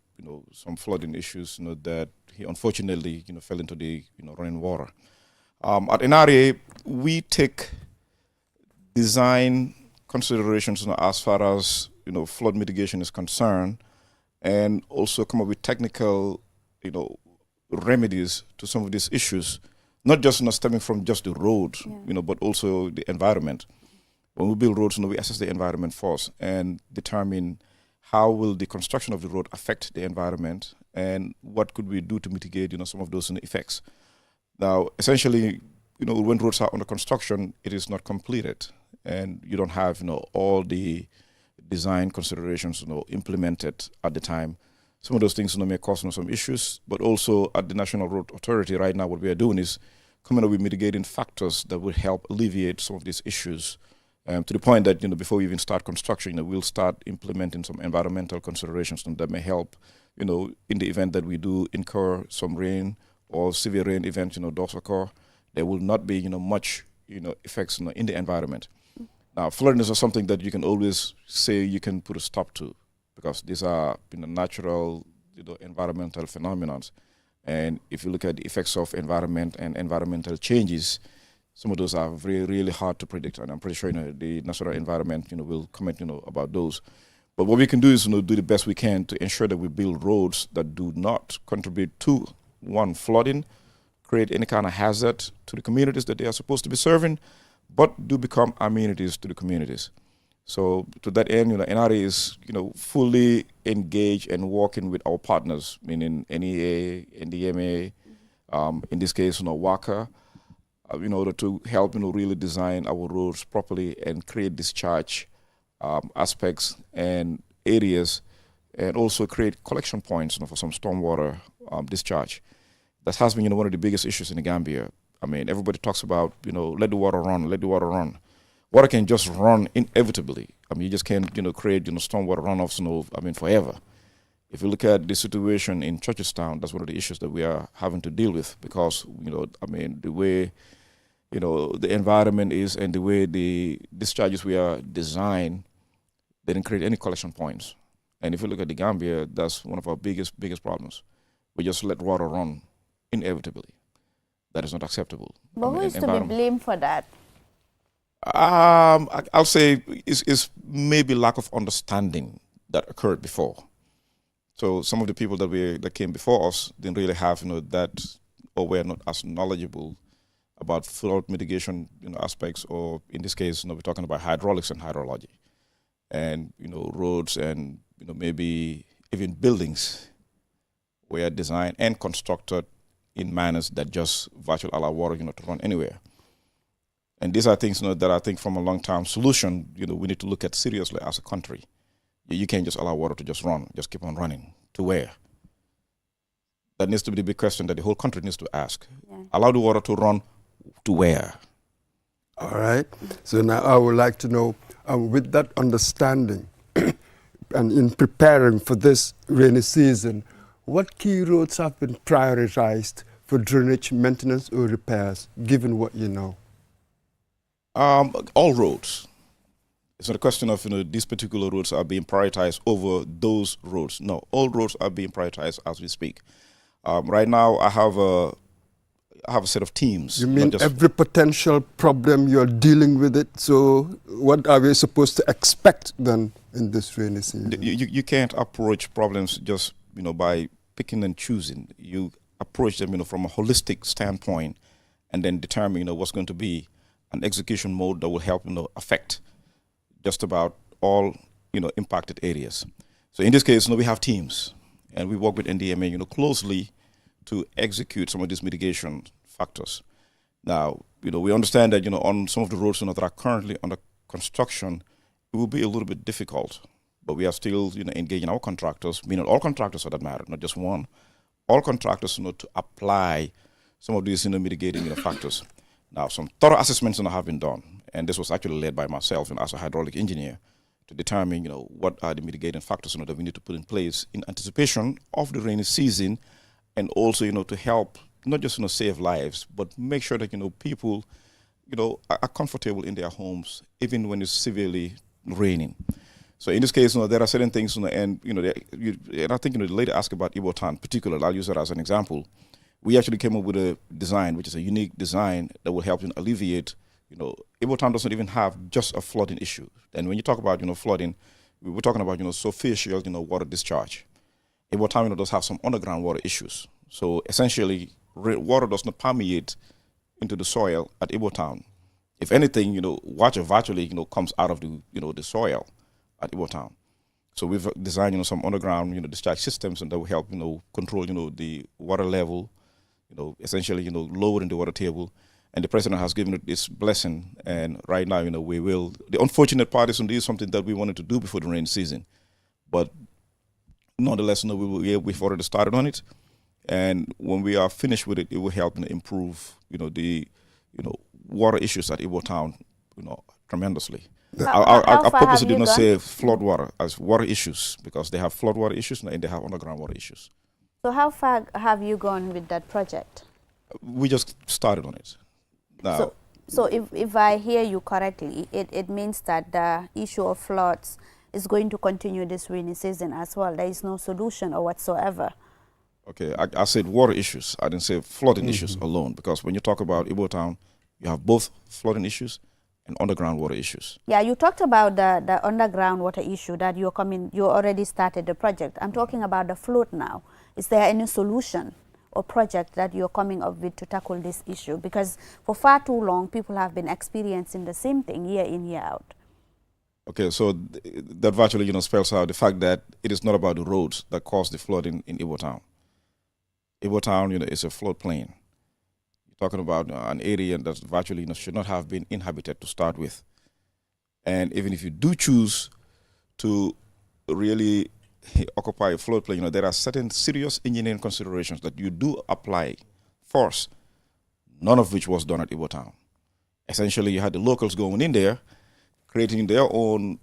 some flooding issues, that he unfortunately, fell into the, running water. At NRA, we take design considerations as far as flood mitigation is concerned, and also come up with technical, remedies to some of these issues, not just stemming from just the roads, but also the environment. When we build roads, we assess the environment first and determine how will the construction of the road affect the environment, and what could we do to mitigate, some of those effects. Now, essentially, when roads are under construction, it is not completed, and you don't have, all the design considerations, implemented at the time. Some of those things, may cause some issues, but also at the National Road Authority right now, what we are doing is coming up with mitigating factors that would help alleviate some of these issues. To the point that, before we even start construction, we'll start implementing some environmental considerations that may help, in the event that we do incur some rain or severe rain events, does occur, there will not be, much, effects in the environment. Now, flooding is something that you can always say you can put a stop to, because these are, natural, environmental phenomena. And if you look at the effects of environment and environmental changes, some of those are really hard to predict, and I'm pretty sure the natural environment will comment about those. But what we can do is do the best we can to ensure that we build roads that do not contribute to flooding, create any kind of hazard to the communities that they are supposed to be serving, but do become amenities to the communities. So to that end, NRA is fully engaged and working with our partners, meaning NEA, NDMA, in this case, WACA. In order to help, really design our roads properly and create discharge aspects and areas, and also create collection points for some stormwater discharge. That has been, one of the biggest issues in the Gambia. I mean, everybody talks about, let the water run, let the water run. Water can just run inevitably. I mean, you just can't, create, stormwater runoffs, forever. If you look at the situation in Churchilltown, that's one of the issues that we are having to deal with, because, the way the environment is and the way the discharges we are designed, they didn't create any collection points. And if you look at the Gambia, that's one of our biggest problems. We just let water run inevitably. That is not acceptable. But who is to be blamed for that? I'll say it's maybe lack of understanding that occurred before. So some of the people that came before us didn't really have that, or were not as knowledgeable about flood mitigation aspects, or in this case, we're talking about hydraulics and hydrology, and roads, and maybe even buildings were designed and constructed in manners that just virtually allow water to run anywhere. And these are things that I think from a long-term solution we need to look at seriously as a country. You can't just allow water to just run, just keep on running. To where? That needs to be the big question that the whole country needs to ask. Yeah. Allow the water to run to where? All right. So now I would like to know, with that understanding and in preparing for this rainy season, what key roads have been prioritized for drainage maintenance or repairs, given what you know? All roads. It's not a question of these particular roads are being prioritized over those roads. No, all roads are being prioritized as we speak. Right now, I have a set of teams. You mean every potential problem you're dealing with it? So what are we supposed to expect then in this rainy season? You can't approach problems just by picking and choosing. You approach them from a holistic standpoint, and then determine what's going to be an execution mode that will help affect just about all impacted areas. So in this case, we have teams, and we work with NDMA closely to execute some of these mitigation factors. Now, we understand that on some of the roads that are currently under construction, it will be a little bit difficult, but we are still engaging our contractors, meaning all contractors for that matter, not just one, all contractors to apply some of these mitigating factors. Now, some thorough assessments have been done, and this was actually led by myself as a hydraulic engineer, to determine what are the mitigating factors that we need to put in place in anticipation of the rainy season, and also to help not just save lives, but make sure that people are comfortable in their homes even when it's severely raining. So in this case, there are certain things, and and I think the lady asked about Ibotan particularly. I'll use that as an example. We actually came up with a design, which is a unique design that will help alleviate. Ibotan doesn't even have just a flooding issue. And when you talk about flooding, we're talking about superficial water discharge. Ibotan does have some underground water issues. So essentially, water does not permeate into the soil at Ibotan. If anything, water virtually comes out of the the soil at Ibotan. So we've designed some underground discharge systems, and that will help control the water level, essentially lowering the water table. And the president has given it this blessing, and right now we will. The unfortunate part is this is something that we wanted to do before the rain season, but nonetheless we've already started on it, And when we are finished with it, it will help improve, the, water issues at Ibo Town, tremendously. I purposely did not say flood water as water issues because they have flood water issues and they have underground water issues. So how far have you gone with that project? We just started on it. Now, so if I hear you correctly, it means that the issue of floods is going to continue this rainy season as well. There is no solution or whatsoever. Okay, I said water issues. I didn't say flooding issues alone, because when you talk about Ibo Town, you have both flooding issues and underground water issues. Yeah, you talked about the underground water issue that you already started the project. I'm talking about the flood now. Is there any solution or project that you're coming up with to tackle this issue? Because for far too long, people have been experiencing the same thing year in, year out. Okay, so that virtually, spells out the fact that it is not about the roads that caused the flooding in Ibo Town. Ibo Town, is a floodplain. You're talking about an area that virtually, should not have been inhabited to start with. And even if you do choose to really occupy a floodplain, there are certain serious engineering considerations that you do apply first, none of which was done at Ibo Town. Essentially, you had the locals going in there, creating their own,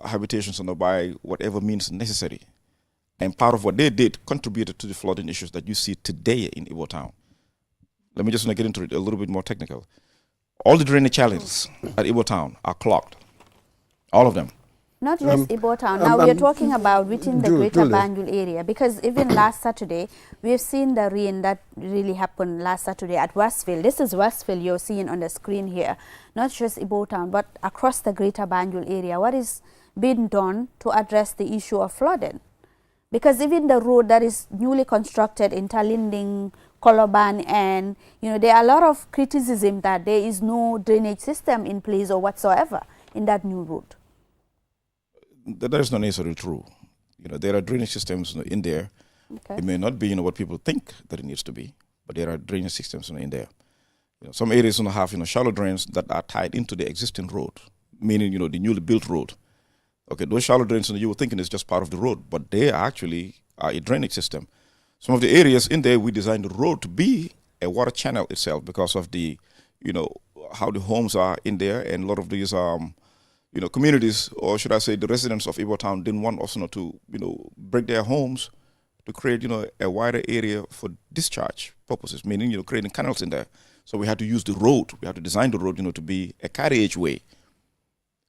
habitations by whatever means necessary. And part of what they did contributed to the flooding issues that you see today in Ibo Town. Let me just get into it a little bit more technical. All the drainage channels at Ibo Town are clogged. All of them. Not just Ibo Town. Now we are talking about within the greater Banjul area, because even last Saturday, we have seen the rain that really happened last Saturday at Westfield. This is Westfield you're seeing on the screen here. Not just Ibo Town, but across the greater Banjul area. What is being done to address the issue of flooding? Because even the road that is newly constructed in Talinding, Koloban, and there are a lot of criticism that there is no drainage system in place or whatsoever in that new road. That is not necessarily true. There are drainage systems in there. Okay. It may not be what people think that it needs to be, but there are drainage systems in there. Some areas have shallow drains that are tied into the existing road, meaning the newly built road. Okay, those shallow drains, you were thinking it's just part of the road, but they actually are a drainage system. Some of the areas in there, we designed the road to be a water channel itself because of the, how the homes are in there, and a lot of these, communities, or should I say the residents of Ibo Town didn't want us to, break their homes to create, a wider area for discharge purposes, meaning, creating canals in there. So we had to use the road, we had to design the road, to be a carriage way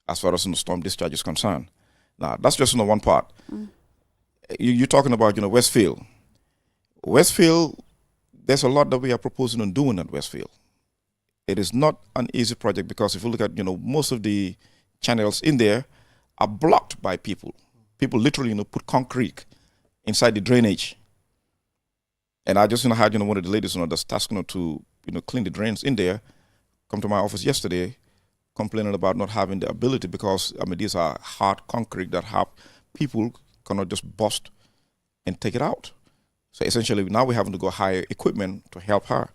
as far as storm discharge is concerned. Now, that's just one part. You're talking about, Westfield. Westfield, there's a lot that we are proposing on doing at Westfield. It is not an easy project because if you look at, most of the channels in there are blocked by people. People literally, put concrete inside the drainage. And I just, had, one of the ladies, that's tasked, to, clean the drains in there, come to my office yesterday, complaining about not having the ability because, these are hard concrete that have people cannot just bust and take it out. So essentially, now we're having to go hire equipment to help her.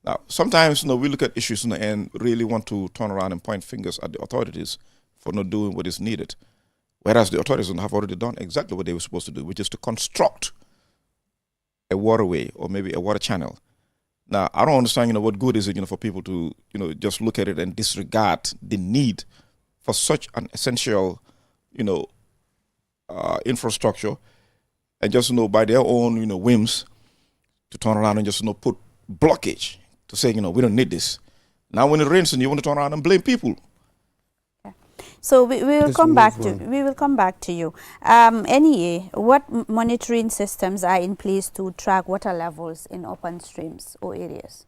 Now, sometimes, we look at issues and really want to turn around and point fingers at the authorities for not doing what is needed. Whereas the authorities have already done exactly what they were supposed to do, which is to construct a waterway or maybe a water channel. Now, I don't understand, what good is it, for people to, just look at it and disregard the need for such an essential, infrastructure and just, by their own, whims to turn around and just, put blockage to say, we don't need this. Now, when it rains and you want to turn around and blame people. So we will come back to you. NEA, what monitoring systems are in place to track water levels in open streams or areas?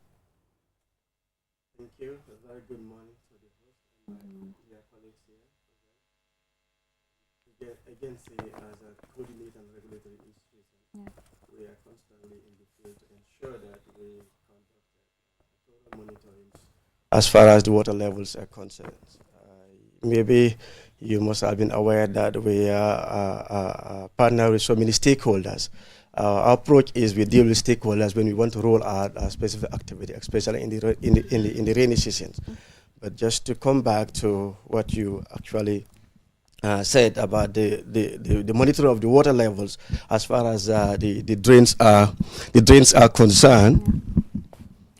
Thank you. A very good morning to the host and my dear colleagues here. Agency as a coordinator and regulatory institution, we are constantly in the field to ensure that we conduct total monitoring as far as the water levels are concerned. Maybe you must have been aware that we are partner with so many stakeholders. Our approach is we deal with stakeholders when we want to roll out a specific activity, especially in the rainy seasons. But just to come back to what you actually said about the monitoring of the water levels as far as the drains are concerned.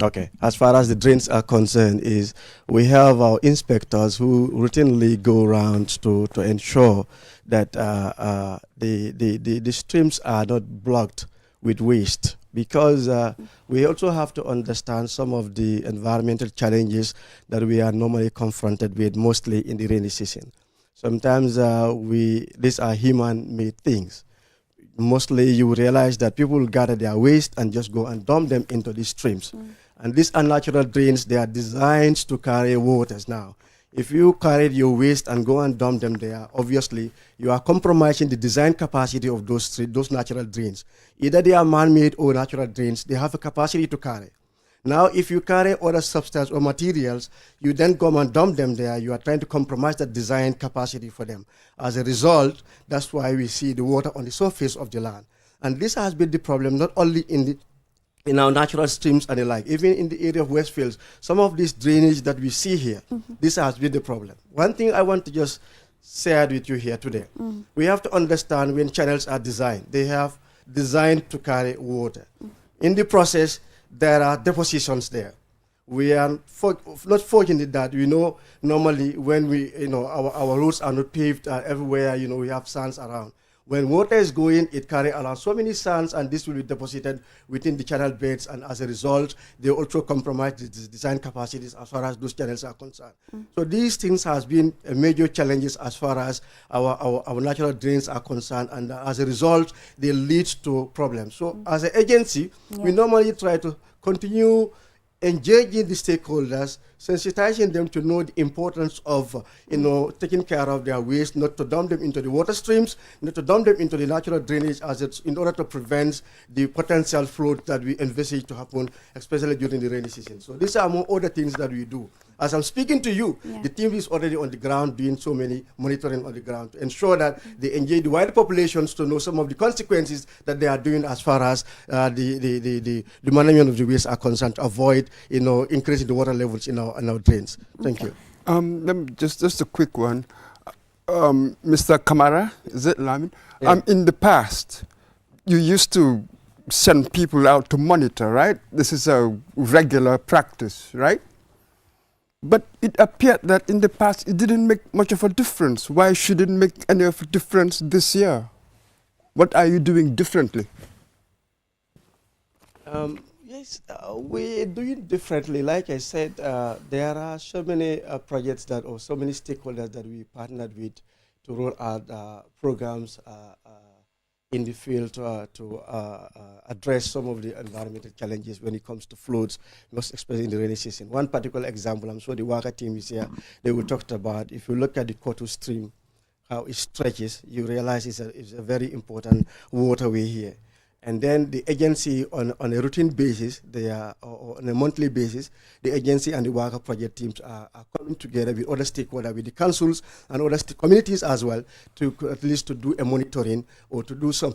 Okay, as far as the drains are concerned, is we have our inspectors who routinely go around to ensure that the streams are not blocked with waste, because we also have to understand some of the environmental challenges that we are normally confronted with, mostly in the rainy season. Sometimes these are human-made things. Mostly you realize that people gather their waste and just go and dump them into these streams. And these unnatural drains, they are designed to carry waters now. If you carry your waste and go and dump them there, obviously you are compromising the design capacity of those natural drains. Either they are man-made or natural drains, they have a capacity to carry. Now, if you carry other substances or materials, you then go and dump them there, you are trying to compromise the design capacity for them. As a result, that's why we see the water on the surface of the land. And this has been the problem not only in our natural streams and the like, even in the area of Westfields, some of this drainage that we see here, this has been the problem. One thing I want to just share with you here today, we have to understand when channels are designed, they have designed to carry water. In the process, there are depositions there. We are not fortunate that we know normally when our roads are not paved everywhere, we have sands around. When water is going, it carries around so many sands, and this will be deposited within the channel beds, and as a result, they also compromise the design capacities as far as those channels are concerned. So these things has been a major challenges as far as our natural drains are concerned, and as a result, they lead to problems. So as an agency, we normally try to continue engaging the stakeholders, sensitizing them to know the importance of, taking care of their waste, not to dump them into the water streams, not to dump them into the natural drainage in order to prevent the potential flood that we envisage to happen, especially during the rainy season. So these are more other things that we do. As I'm speaking to you, the team is already on the ground doing so many monitoring on the ground to ensure that they engage the wider populations to know some of the consequences that they are doing as far as the management of the waste are concerned, to avoid increasing the water levels in our drains. Thank you. Just a quick one. Mr. Kamara, is it Lamin? Yeah. In the past, you used to send people out to monitor, right? This is a regular practice, right? But it appeared that in the past it didn't make much of a difference. Why should it make any of a difference this year? What are you doing differently? Yes, we're doing differently. Like I said, there are so many projects or so many stakeholders that we partnered with to roll out programs in the field to address some of the environmental challenges when it comes to floods, most especially in the rainy season. One particular example, I'm sure the Waka team is here, they will talk about, if you look at the Kotu stream, how it stretches, you realize it's a very important waterway here. And then the agency on a routine basis, or on a monthly basis, the agency and the Waka project teams are coming together with other stakeholders, with the councils and other communities as well, to at least to do a monitoring or to do some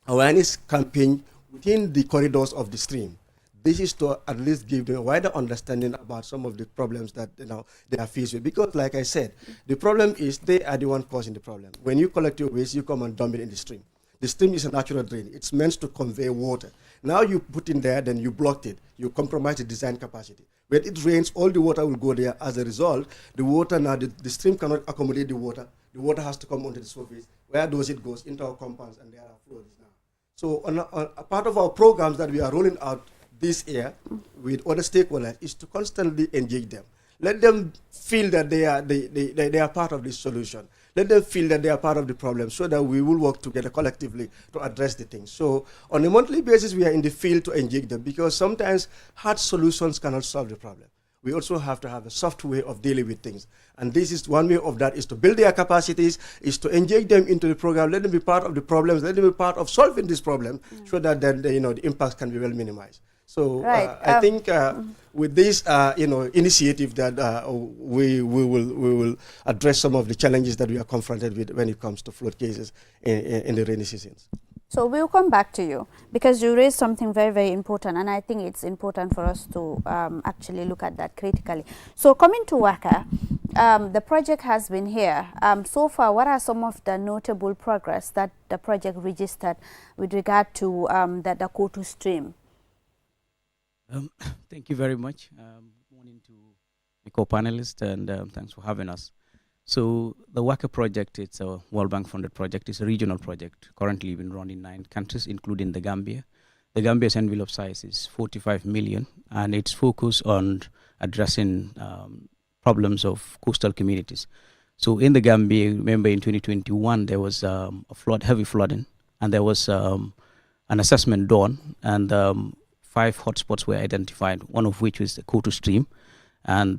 awareness campaign within the corridors of the stream. This is to at least give them a wider understanding about some of the problems that they are faced with. Because like I said, the problem is they are the one causing the problem. When you collect your waste, you come and dump it in the stream. The stream is a natural drain. It's meant to convey water. Now you put in there, then you blocked it. You compromise the design capacity. When it rains, all the water will go there. As a result, the water now, the stream cannot accommodate the water. The water has to come onto the surface. Where does it go? Into our compounds, and there are floods now. So on a part of our programs that we are rolling out this year with other stakeholders is to constantly engage them. Let them feel that they are part of this solution. Let them feel that they are part of the problem, so that we will work together collectively to address the things. So on a monthly basis, we are in the field to engage them, because sometimes hard solutions cannot solve the problem. We also have to have a soft way of dealing with things. And this is one way of that, is to build their capacities, is to engage them into the program, let them be part of the problems, let them be part of solving this problem, so that then the impacts can be well minimized. So I think with this initiative that we will address some of the challenges that we are confronted with when it comes to flood cases in the rainy seasons. So we'll come back to you, because you raised something very, very important, and I think it's important for us to actually look at that critically. So coming to Waka, the project has been here. So far, what are some of the notable progress that the project registered with regard to the Dakota stream? Thank you very much. Good morning to the co-panelists, and thanks for having us. So the WACA project, it's a World Bank funded project. It's a regional project currently been run in 9 countries, including the Gambia. The Gambia's envelope size is 45 million, and it's focused on addressing problems of coastal communities. So in the Gambia, remember in 2021, there was heavy flooding, and there was an assessment done, and 5 hotspots were identified, one of which was the Kotu stream, and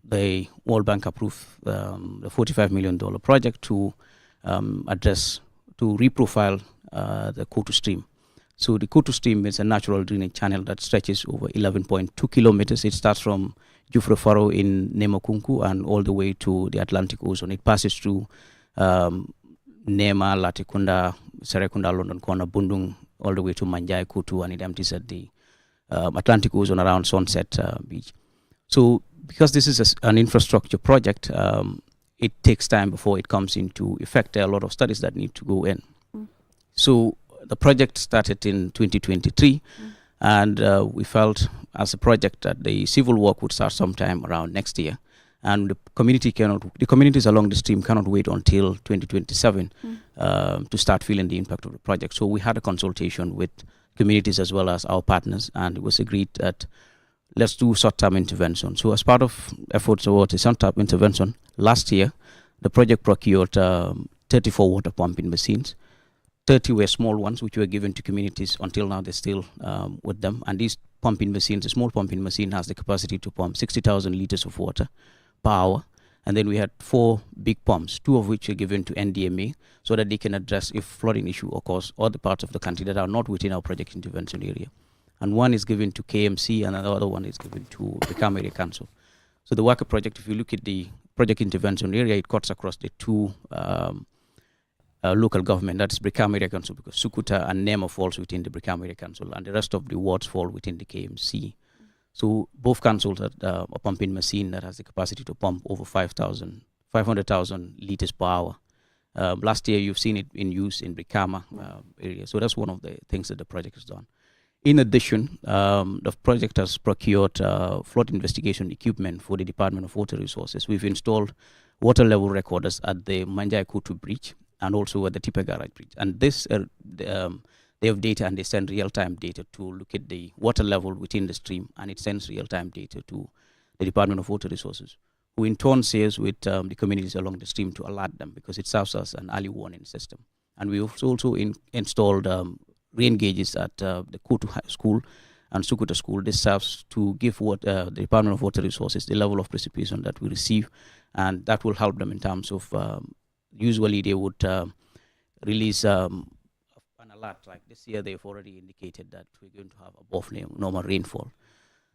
the World Bank approved the $45 million project to reprofile the Kotu stream. So the Kotu stream is a natural drainage channel that stretches over 11.2 kilometers. It starts from Jufre Faro in Nemokunku and all the way to the Atlantic Ocean. It passes through Nema, Latikunda, Serekunda, London Corner, Bundung, all the way to Manjai, Kotu, and it empties at the Atlantic Ocean around Sunset Beach. So because this is an infrastructure project, it takes time before it comes into effect. There are a lot of studies that need to go in. So the project started in 2023, and we felt as a project that the civil work would start sometime around next year, and the communities along the stream cannot wait until 2027 to start feeling the impact of the project. So we had a consultation with communities as well as our partners, and it was agreed that let's do short-term intervention. So as part of efforts towards a short-term intervention, last year the project procured 34 water pumping machines. 30 were small ones, which were given to communities. Until now, they're still with them. And these pumping machines, a small pumping machine has the capacity to pump 60,000 liters of water per hour. And then we had 4 big pumps, 2 of which are given to NDMA so that they can address if flooding issue occurs other parts of the country that are not within our project intervention area. And one is given to KMC, and the other one is given to the Area Council. So the WACA project, if you look at the project intervention area, it cuts across the 2 local government, that's Brikama Area Council, because Sukuta and Nema falls within the Brikama Area Council, and the rest of the wards fall within the KMC. So both councils have a pumping machine that has the capacity to pump over 500,000 liters per hour. Last year, you've seen it in use in Brikama area. So that's one of the things that the project has done. In addition, the project has procured flood investigation equipment for the Department of Water Resources. We've installed water level recorders at the Manjai Kutu Bridge and also at the Tipa Garage Bridge. And this, they have data, and they send real-time data to look at the water level within the stream, and it sends real-time data to the Department of Water Resources, who in turn shares with the communities along the stream to alert them, because it serves as an early warning system. And we also installed rain gauges at the Kutu High School and Sukuta School. This serves to give the Department of Water Resources the level of precipitation that we receive, and that will help them in terms of usually they would release an alert. Like this year, they've already indicated that we're going to have above normal rainfall.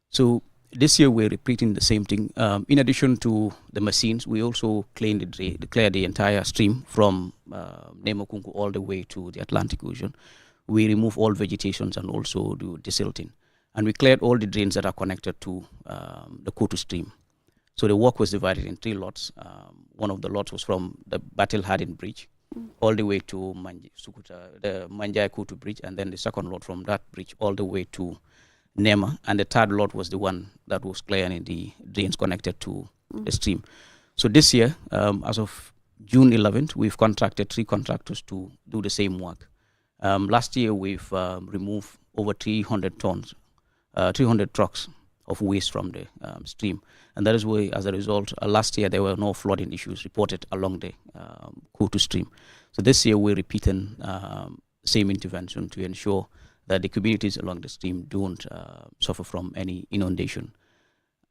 So this year, we're repeating the same thing. In addition to the machines, we also declared the entire stream from Nemokunku all the way to the Atlantic Ocean. We remove all vegetations and also do desilting. And we cleared all the drains that are connected to the Kotu stream. So the work was divided in 3 lots. One of the lots was from the Battle Harden Bridge all the way to the Manjai Kutu Bridge, and then the second lot from that bridge all the way to Nema, and the third lot was the one that was clearing the drains connected to the stream. So this year, as of June 11th, we've contracted 3 contractors to do the same work. Last year, we've removed over 300 trucks of waste from the stream. And that is why, as a result, last year there were no flooding issues reported along the Kotu stream. So this year we're repeating the same intervention to ensure that the communities along the stream don't suffer from any inundation.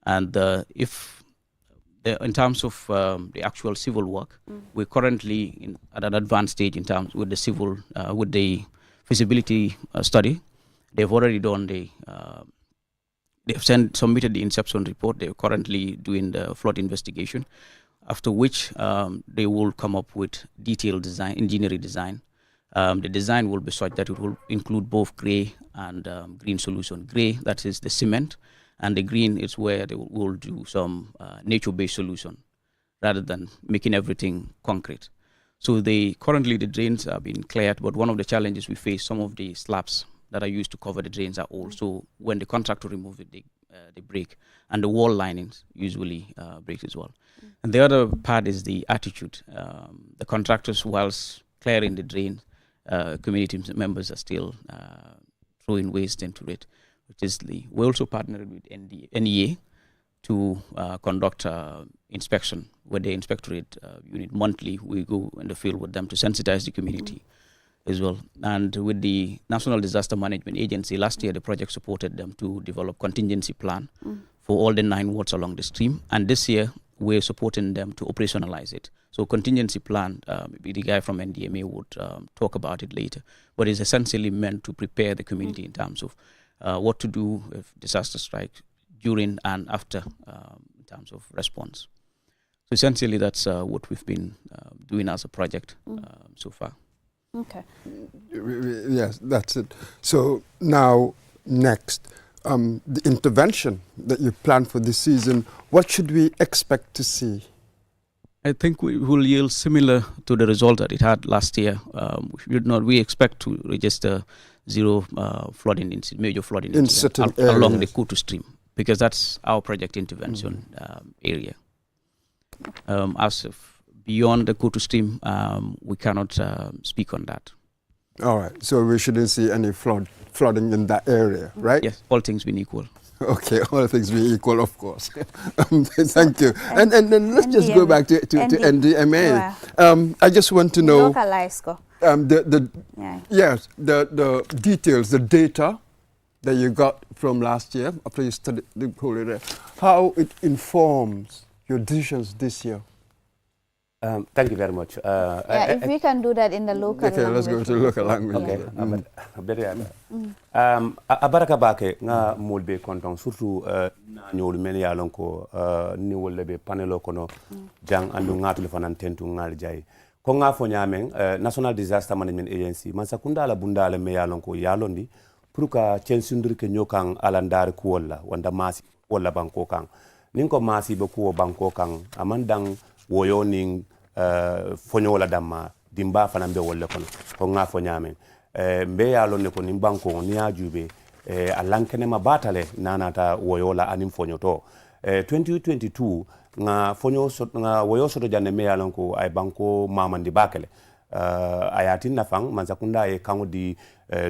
And in terms of the actual civil work, we're currently at an advanced stage in terms with the feasibility study. They've already done they've submitted the inception report. They're currently doing the flood investigation, after which they will come up with detailed design, engineering design. The design will be such that it will include both grey and green solution. Grey, that is the cement, and the green is where they will do some nature-based solution rather than making everything concrete. So currently the drains are being cleared, but one of the challenges we face, some of the slabs that are used to cover the drains are old. So when the contractor removes it, they break, and the wall linings usually break as well. And the other part is the attitude. The contractors, whilst clearing the drain, community members are still throwing waste into it, which is we also partnered with NEA to conduct inspection, where the inspectorate unit monthly, we go in the field with them to sensitize the community as well. And with the National Disaster Management Agency, last year the project supported them to develop contingency plan for all the 9 wards along the stream. And this year we're supporting them to operationalize it. So contingency plan, maybe the guy from NDMA would talk about it later, but it's essentially meant to prepare the community in terms of what to do if disaster strikes during and after in terms of response. So essentially that's what we've been doing as a project so far. Okay. Yes, that's it. So now, next, the intervention that you plan for this season, what should we expect to see? I think we will yield similar to the result that it had last year. We expect to register 0 flooding incident, major flooding incident along the Kutu stream, because that's our project intervention area. As of beyond the Kutu stream, we cannot speak on that. All right, so we shouldn't see any flooding in that area, right? Yes, all things being equal. Okay, all things being equal, of course. Thank you. And then let's just go back to NDMA. I just want to know the details, the data that you got from last year after you studied the whole area, how it informs your decisions this year. Thank you very much. If we can do that in the local language. Okay, let's go to local language. Abaraka bake nga molbe konton surtout na nyolu men ya lonko ni wolle be panelo kono jang andu ngatu le fanan tentu ngal jay ko nga fo nyamen National Disaster Management Agency man sakunda la bundale me ya lonko yalondi pour ka censundir ke nyokan alandar ko walla wanda masi walla banko kan ninko masi be ko banko kan amandang woyo ning fonyola damma dimba fanan be wolle kono ko nga fo nyamen mbe ya lonne ko nimbanko ni ajube alankene mabatale nanata woyola anim fonyoto 2022 nga woyo soto janne me ya lonko ay banko mamandi bakele ayatin nafang manzakunda e kangodi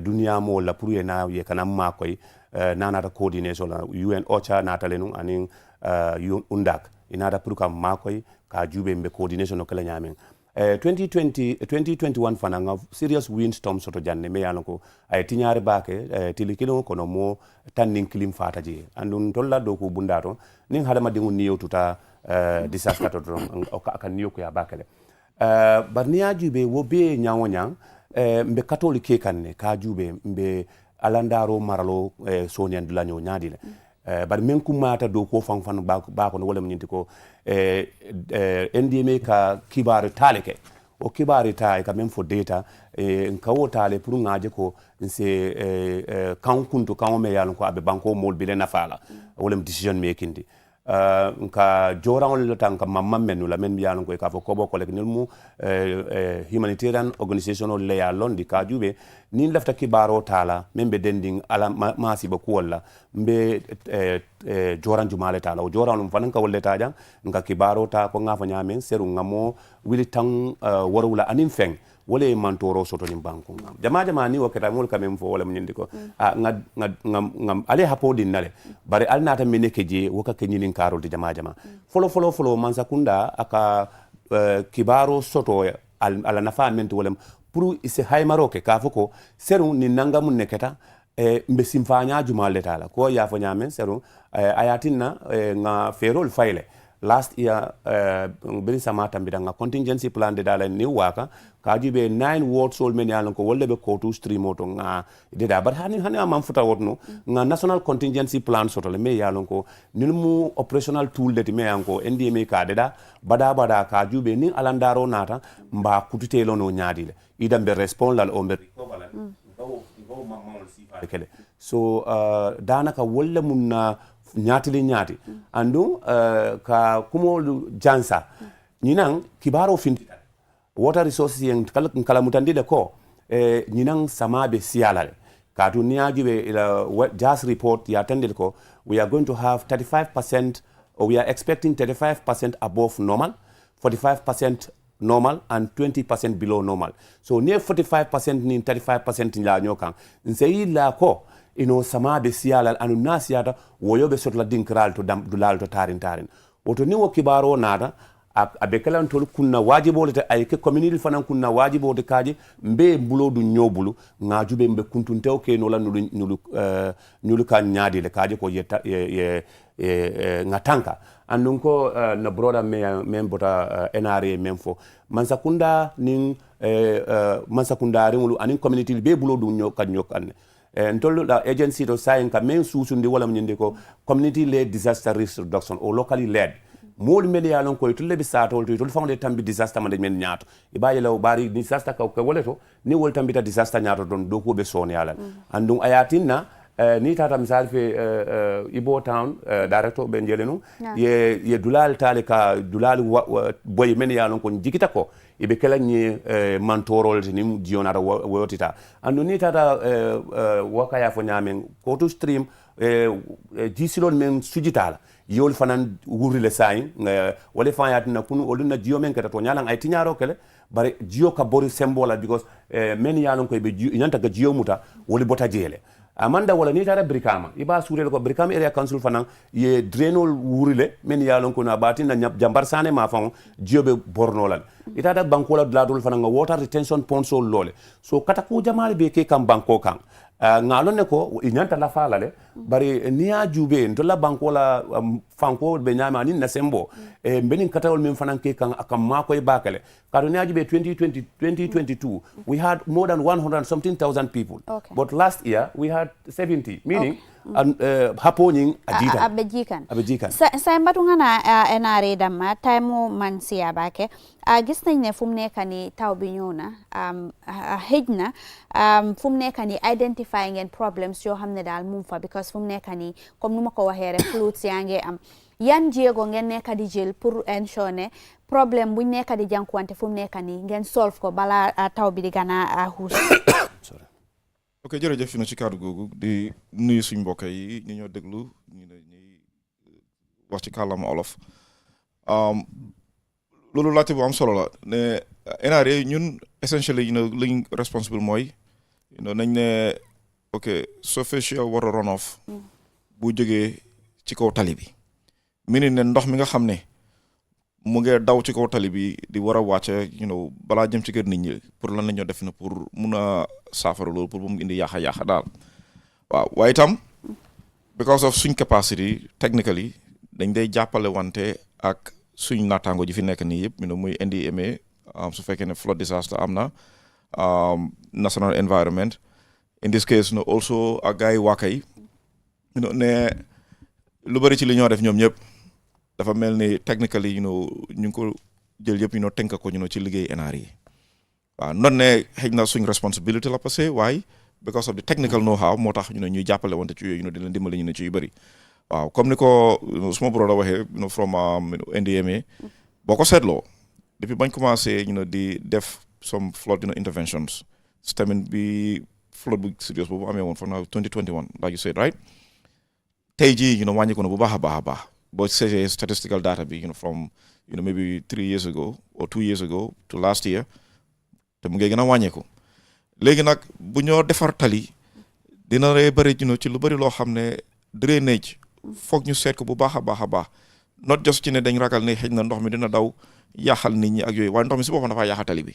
dunia mo la pour na ye kana makoy nanata coordination la UN OCHA natalenu anin undak inata pour kam makoy ka jube mbe coordination no kala nyamen 2021 fananga serious windstorm soto janne me yanko ay tiñaare baake tilikilo kono mo tanning kilim fata je andun tolla do ko bundato nin hadama dingu niyo tuta disaster to o ka niyo ko ya bakale bar niya jube wo be nyaawo nyang mbe catholique kanne ka jube mbe alandaro maralo sonian de lanyo nyaadile bar men kumata do ko fan ba ko no wala nyinti ko NDMA ka kibaru taleke o kibaru ta ka men fo data nka wo tale pour ngaje ko nse kan kunto kan me yalon ko abe banko mol bile na fala wala decision making di nka joran le tan ka mamma menu la men yalon ko ka fo ko bokole ni mu humanitarian organization le yalon di ka jube ni lafta kibaro tala membe dending ala masi ba ko wala mbe joran jumale tala o joran fanan ka wolle taja nka kibaro ta ko ngafa nyamen seru ngamo wili tan warula anin feng wole mantoro soto ni banko jama ni wakata mol kamem fo wala nyindi ko ngam ale hapodi nale bare al nata meneke je woka ke nyinin karol jama folo mansa kunda aka kibaro soto ala nafa men wala pour ise haymaroke ka foko seru ni nangamun neketa mbe simfanya jumale tala ko ya fo nyamen seru ayatinna nga ferol faile last year beri samata mbidanga contingency plan de dala ni waka kajibe 9 wards sol men yalon ko wolle be ko to stream oto nga deda but hani am futa wotno nga national contingency plan soto le me yalon ko nilmu operational tool de me yanko NDMA ka deda bada kajube ni alandaro nata mba kututelo no nyaadile idam be respond lal o be recover go mamol sifa kele so danaka wolle munna ñaati andu ka kumolu jansa ñinang kibaro finti water resources yen kala mutandile ko ñinang samabe sialale katu niagibe ila jazz report ya tandil ko we are going to have 35% or we are expecting 35% above normal, 45% normal and 20% below normal. So near 45% ni 35% la nyokan. Nse la ko ino sama be siala anu nasiata woyobe sotla dinkral to dulal to tarin. Woto ni wo kibaro nada abekala ntol kunna wajibo le ay ke community fanan kunna wajibo de kaji mbe bulo du nyobulu ngajube mbe kuntuntew ke no la nulu kan nyaadi le kaji ko ye ngatanka andun ko na broda me bota NRA memfo mansakunda nin mansakunda rimulu anin community be bulo du nyokan ntolu la agency to sayen ka men susundi wala mnyende ko community led disaster risk reduction or locally led mol media lon ko tulle bi sato to fawde tambi disaster management nyaato ibaye law bari disaster ka woleto ni wol tambi ta disaster nyaato don do ko be son yala andum ayatinna ni tata misal fe Ibo town director ben jelenu ye dulal tale ka dulal boy men yalon ko jikita ko ibe kala ni mantorol ni dionata wotita andu ni tata wakaya fo nyamen ko to stream jisilon men sujitala yol fanan wurile sayin wala fayatina kunu oluna jio men kata to nyalan ay tinyaro kele bare jio ka bori sembola because men yalon ko be nyanta ga jio muta woli bota jele amanda wala ni tara brikama iba surel ko brikama area council fanan ye drenol wurile men yalon ko na batin na jambar sane ma fon jiobe bornolan itata bankola dladol fanan water retention ponds lole so kata ko jamale be ke kam banko kan ngalon ne ko inyanta la fala le bari niya jube ndola bankola fanko be nyama ni na sembo benin katawol men fanan ke kan akam mako e bakale kado niya jube 2022 we had more than 100 something thousand people but last year we had 70 meaning haponing abejikan sa mbatu ngana NRA dama time man siya bake gis nañ ne fum nekk ni taw bi ñëw na hejna fum nekk ni identifying and problems yoo xam ne daal mum fa because fum nekk ni comme nu ma ko waxee rek floods yaa ngi am yan jéego ngeen nekk di jël pour ensure ne problème buñ nekk di jànkuwante fum nekk ni ngeen solve ko bala taw bi di gana xuus ok jërëjëf fi na ci kàddu googu di nuyu suñ mbokk yi ñu ñoo déglu ñu ñuy wax ci kàllaama olof loolu laajte bu am solo la ne NRA ñun essentially liñ responsible mooy nañ ne ok superficial water runoff bu jógee ci kaw tali bi mini ne ndox mi nga xam ne mu ngi daw ci kaw tali bi di war a wàcce balaa jëm ci kër nit ñi pour lan la ñoo def na pour mun a saafara loolu pour bu mu indi yaaxa daal waaw waaye itam because of suñ capacity technically dañ day jàppale wante ak suñ naataango ji fi nekk nii yëpp muy NDMA su fekkee ne flood disaster am na national environment in this case also ak gars yi waaka yi ne lu bëri ci li ñoo def ñoom ñëpp dafa mel ni technically ñu ngi ko jël yëpp tënk ko ci liggéey NRA waaw not ne xëy na suñ responsibility la passé waaye because of the technical know-how moo tax ñuy jàppale wante ci yooyu di leen dimbali ci yu bëri waaw comme ni ko suma broda waxee from NDMA boo ko seetloo depuis bañ commencé di def some flood interventions système bi flood bu serious boobu amee woon for now 2021 like you said right tey jii wàññi ko na bu baax a baax boo seetee statistical data bi from maybe 3 years ago or 2 years ago to last year te mu ngi gën a wàññeeku léegi nag bu ñoo defar tali dina ree bëri ci lu bëri loo xam ne drainage foog ñu seet ko bu baax a baax not just ci ne dañ ragal ne xëy na ndox mi dina daw yaaxal nit ñi ak yooyu waaye ndox mi si boppam dafa yaaxal tali bi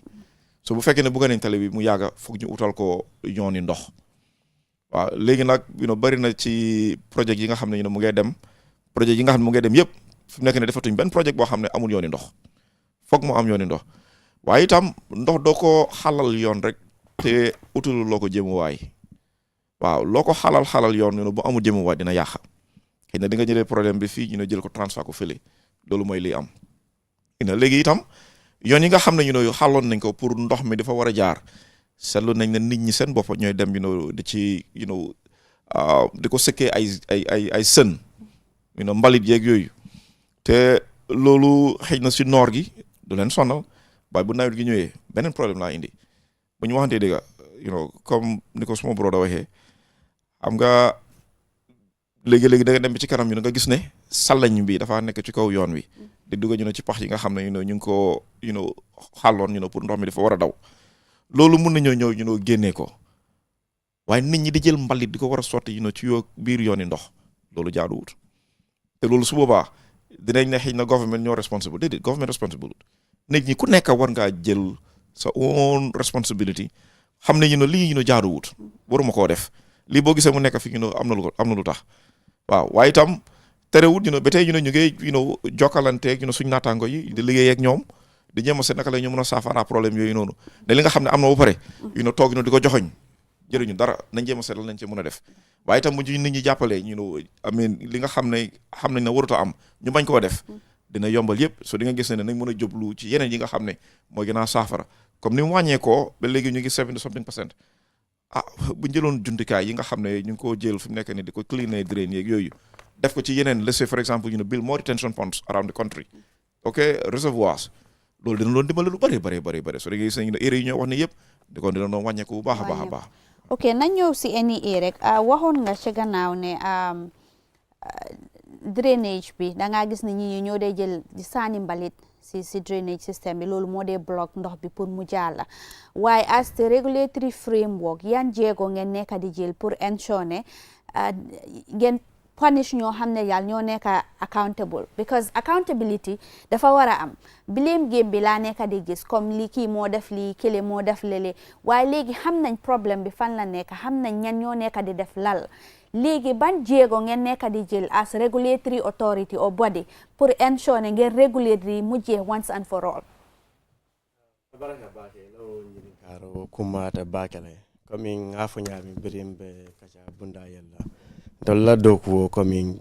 so bu fekkee ne bëgg nañ tali bi mu yàgga foog ñu utal ko yooni ndox waaw léegi nag bëri na ci projet yi nga xam ne mu ngay dem projet yi nga xam ne mu ngay dem yëpp fi mu nekk ne defatuñ benn projet boo xam ne amul yooni ndox foog mu am yooni ndox waaye itam ndox doo ko xalal yoon rek te utul loo ko jëmuwaay waaw loo ko xalal yoon bu amul jëmuwaay dina yàq xëy na di nga jëlee problème bi fii jël ko transfert ko fële loolu mooy liy am léegi itam yoon yi nga xam ne xaloon nañ ko pour ndox mi dafa war a jaar seetlu nañ ne nit ñi seen bopp ñooy dem di ci di ko sëkkee ay sën mbalit yeeg yooyu te loolu xëy na si noor gi du leen sonal waaye bu nawet gi ñëwee beneen problème laa indi bu ñu waxantee dëgg comme ni ko suma broda waxee xam nga léegi-léegi da nga dem bi ci kanam ñu nga gis ne salañ bi dafa nekk ci kaw yoon wi di dugg ci pax yi nga xam ne ñu ngi ko xàlloon pour ndox mi dafa war a daw loolu mun nañoo ñëw génnee ko waaye nit ñi di jël mbalit di ko war a sotti ci biir yooni ndox loolu jaaduwut te loolu su boobaa dinañ ne xëy na government ñoo responsible déedéet government responsible nit ñi ku nekk war ngaa jël sa own responsibility xam ne lii jaaduwut waruma koo def lii boo gisee mu nekk fi am na lu tax waaw waaye itam terewut ba tey ñu ngi jokkalanteeg suñ naataango yi di liggéey ak ñoom di jéem a seet naka la ñu mën a saafara problème yooyu noonu ne li nga xam ne am na ba pare toog di ko joxoñ jëriñu dara nañ jéem a seet lan lañ ci mën a def waaye itam bu nit ñi jàppalee li nga xam nañ ne warut a am ñu bañ koo def dina yombal yëpp so di nga gis ne nañ mën a jublu ci yeneen yi nga xam ne mooy gën a saafara comme ni mu wàññeekoo ba léegi ñu ngi 70% bu jëloon jumtukaay yi nga xam ne ñu ngi koo jël fi mu nekk ni di ko cleaner drain yeeg yooyu def ko ci yeneen let's say for example build more retention ponds around the country reservoirs loolu dina doon dimbale lu bëri so da ngay gis ne area yi ñoo wax ne yëpp di ko dina doon wàññeeku bu baax a baax ok nañ ñëw si NEA rek waxoon nga ci gannaaw ne drainage bi da ngaa gis ne ñi ñoo dee jël di saani mbalit si drainage system bi loolu moo dee block ndox bi pour mu jàll waaye as the regulatory framework yan jéego ngeen nekk di jël pour ensure ne ngeen punish ñoo xam ne yàlla ñoo nekk accountable because accountability dafa war a am blame game bi laa nekk di gis comme lii kii moo def lii kële moo def lele waaye léegi xam nañ problème bi fan la nekk xam nañ ñan ñoo nekk di def lal léegi ban jéego ngeen nekk di jël as regulatory authority or body pour ensure ne ngeen regulatory mujjee once and for all. baraka bake lawo ñini karo kumata bakele coming hafu ñami birimbe kacha bunda yalla dolla doku coming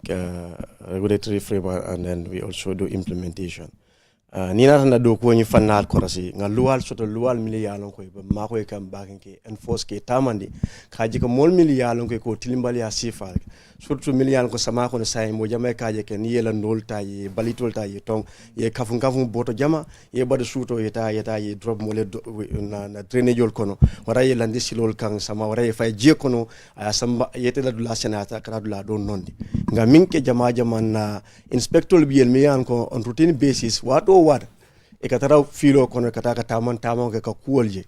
regulatory framework and then we also do implementation ni na tanda doku ñu fannal korasi nga luwal soto luwal miliyalon koy ba mako e kam bakin ke enforce ke tamandi kaji ko mol miliyalon koy ko tilimbali ya sifal surtout miliyalon ko sama ko say mo jama kaje ke ni yela ndolta yi balitol ta yi tong ye kafun boto jama ye bada suto yeta ye drop mo le na drainage kono wara ye landi silol kan sama wara ye fay je kono aya samba yete la dula senata kala dula don nondi nga minke jama na inspector bi yel miyan ko on routine basis wato wad e katara filo kono kataka taman ke ka kuolje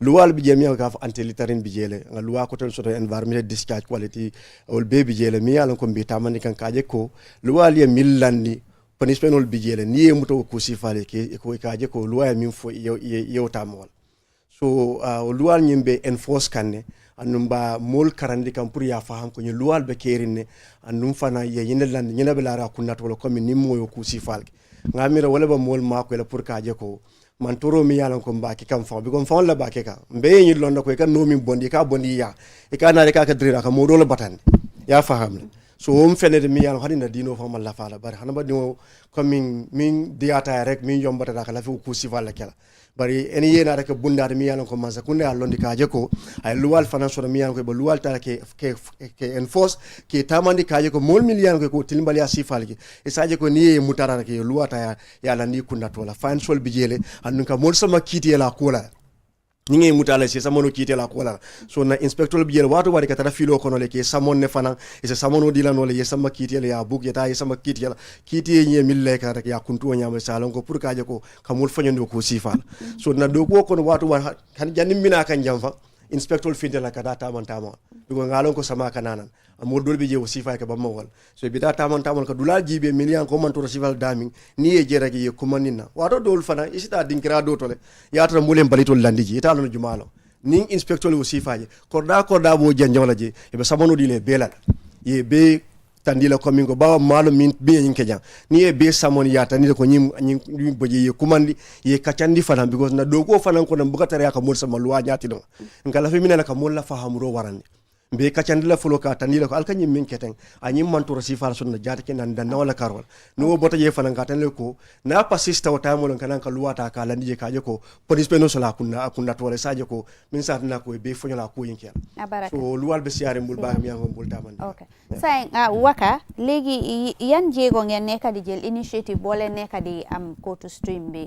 luwal bi jemi ka anti litarin bi jele nga luwa ko tel soto environmental discharge quality ol baby jele mi yalon ko bi tamani kan kaje ko luwal ye millandi panispenol bi jele ni e muto ko sifale ke ko kaje ko luwa min fo yew tamol so luwal nyimbe enforce kanne annumba mol karandi kam pour ya faham ko ni luwal be kerine annum fana ye yineland nyina be lara kunat wala comme ni moyo ku sifal ngamira wala ba mol mako la pour kaje ko man toro mi yalan ko mbaki kam fa bi ko fa la bake ka mbe ni lon ko ka no mi bondi ka bondi ya e ka na ka drira ka modo la batande ya faham so hom fenede mi yalan hadina dino fa mal la fala bar hanaba dino coming min diata rek min yombata da kala fi ku sifal la kala bari eni yena rek bunda mi yalan ko manza kunde a londi kaje ko ay luwal financial mi yalan ko be luwal ta ke enforce ke tamandi kaje ko mol million ko tilimbali ya sifal ki e saje ko ni mutara ke luwata ya la ni kunna to la financial bijele annun ka mol sama kiti la kola ni ngi mutala ci sama no kiti la kola so na inspector bijele wato wari ka tara filo kono le ke samon ne fana e se samono dilano le sama kiti le ya buk ya sama kiti la kiti nye mille ka rek ya kuntu nyama salon ko pour kaje ko kamul fanyondo ko sifal so na do ko kono wato war kan jannim mina kan jamfa inspector finde la kada taman bigo ngalon ko sama kananan amol dolbe je sifa ka bamma wal so bi da taman ka dula jibe million ko man to sifal daming ni e jera ge ko manina wato dol fana isita dinkira do tole ya tara mulen balitol landiji ita lon jumalo ning inspector o sifa je korda bo janjawla je e be samono dile belal ye be tandila komin ko bawa malo min be yinke jang ni e be samon ya tandila ko nyim boje ye kumandi ye kacandi fana because na do ko fana ko na bukatare ka mol sama luwa nyati do ngala fe minana ka mol la fahamuro warande be kacandila fulo ka tanila ko alkanyi min keteng anyi mantura sifar sunna jata ke nan danna wala karwal no bota je fanan ka tanle ko na pasista wata mo kan ka luwata ka landi je ka je ko police pe no sala kunna to wala saje ko min sa na ko be fonyola ko yinkel so luwal be siare mbul ba mi ngam mbul taman okay say waka legi yan jego ngeen nekka di jël initiative boole nekka di am go to stream bi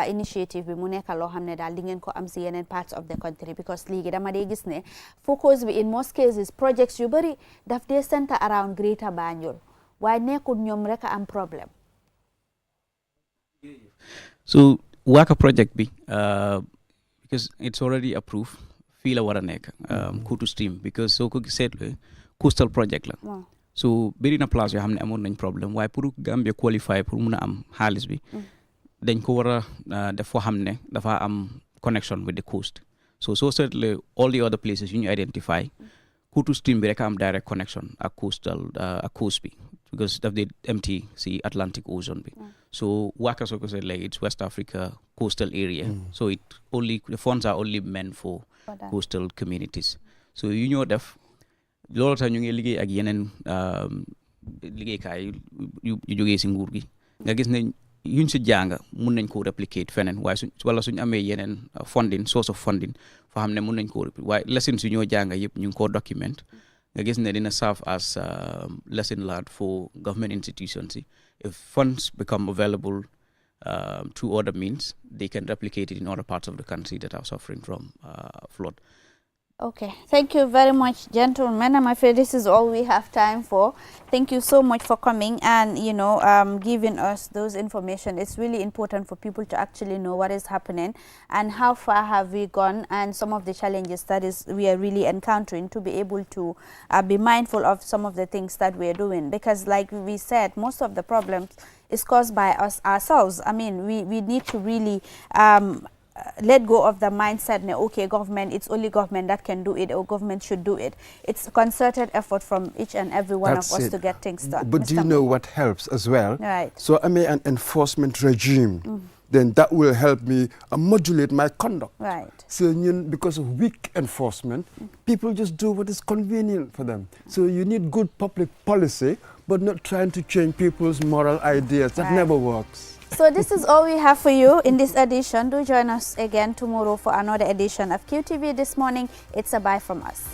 initiative bi mu nekka loo xam ne daal di ngeen ko am si yeneen parts of the country because legi dama dee gis ne focus bi in most cases projects yu bari daf dee center around Greater Banjul waaye nekkul ñoom rek am problème. So Waka project bi because it's already approved fii la war a nekk go to stream because soo ko seetlee coastal project la. So bëri na place yoo xam ne amoon nañ problème waaye pour Gambia qualify pour mun a am xaalis bi dañ ko war a def foo xam ne dafa am connection with the coast. So certainly all the other places you identify, Kutu stream bi rek am direct connection ak coast bi because of the empty sea Atlantic Ocean bi. So Waka soo ko seet like it's West Africa coastal area. So the funds are only meant for coastal communities. So yu ñoo def loolu tax ñu ngi liggéey ak yeneen liggéeykaay yu jógee si nguur gi nga gis ne yuñ si jàng mun nañ ko replicate feneen waaye wala suñ amee yeneen funding source of funding foo xam ne mun nañ ko waaye lessons yu ñoo jàng yëpp ñu ngi ko document nga gis ne dina serve as lesson learned for government institutions. If funds become available through other means, they can replicate it in other parts of the country that are suffering from flood. Okay, thank you very much, gentlemen. I'm afraid this is all we have time for. Thank you so much for coming and, giving us those information. It's really important for people to actually know what is happening and how far have we gone and some of the challenges that we are really encountering to be able to be mindful of some of the things that we are doing. Because like we said, most of the problems is caused by us ourselves. I mean, we need to really let go of the mindset, okay, government, it's only government that can do it, or government should do it. It's a concerted effort from each and every one of us to get things done. But do you know what helps as well? Right. So I mean, an enforcement regime, then that will help me modulate my conduct. Right. So because of weak enforcement, people just do what is convenient for them. So you need good public policy, but not trying to change people's moral ideas. That never works. So this is all we have for you in this edition. Do join us again tomorrow for another edition of QTV This Morning. It's a bye from us.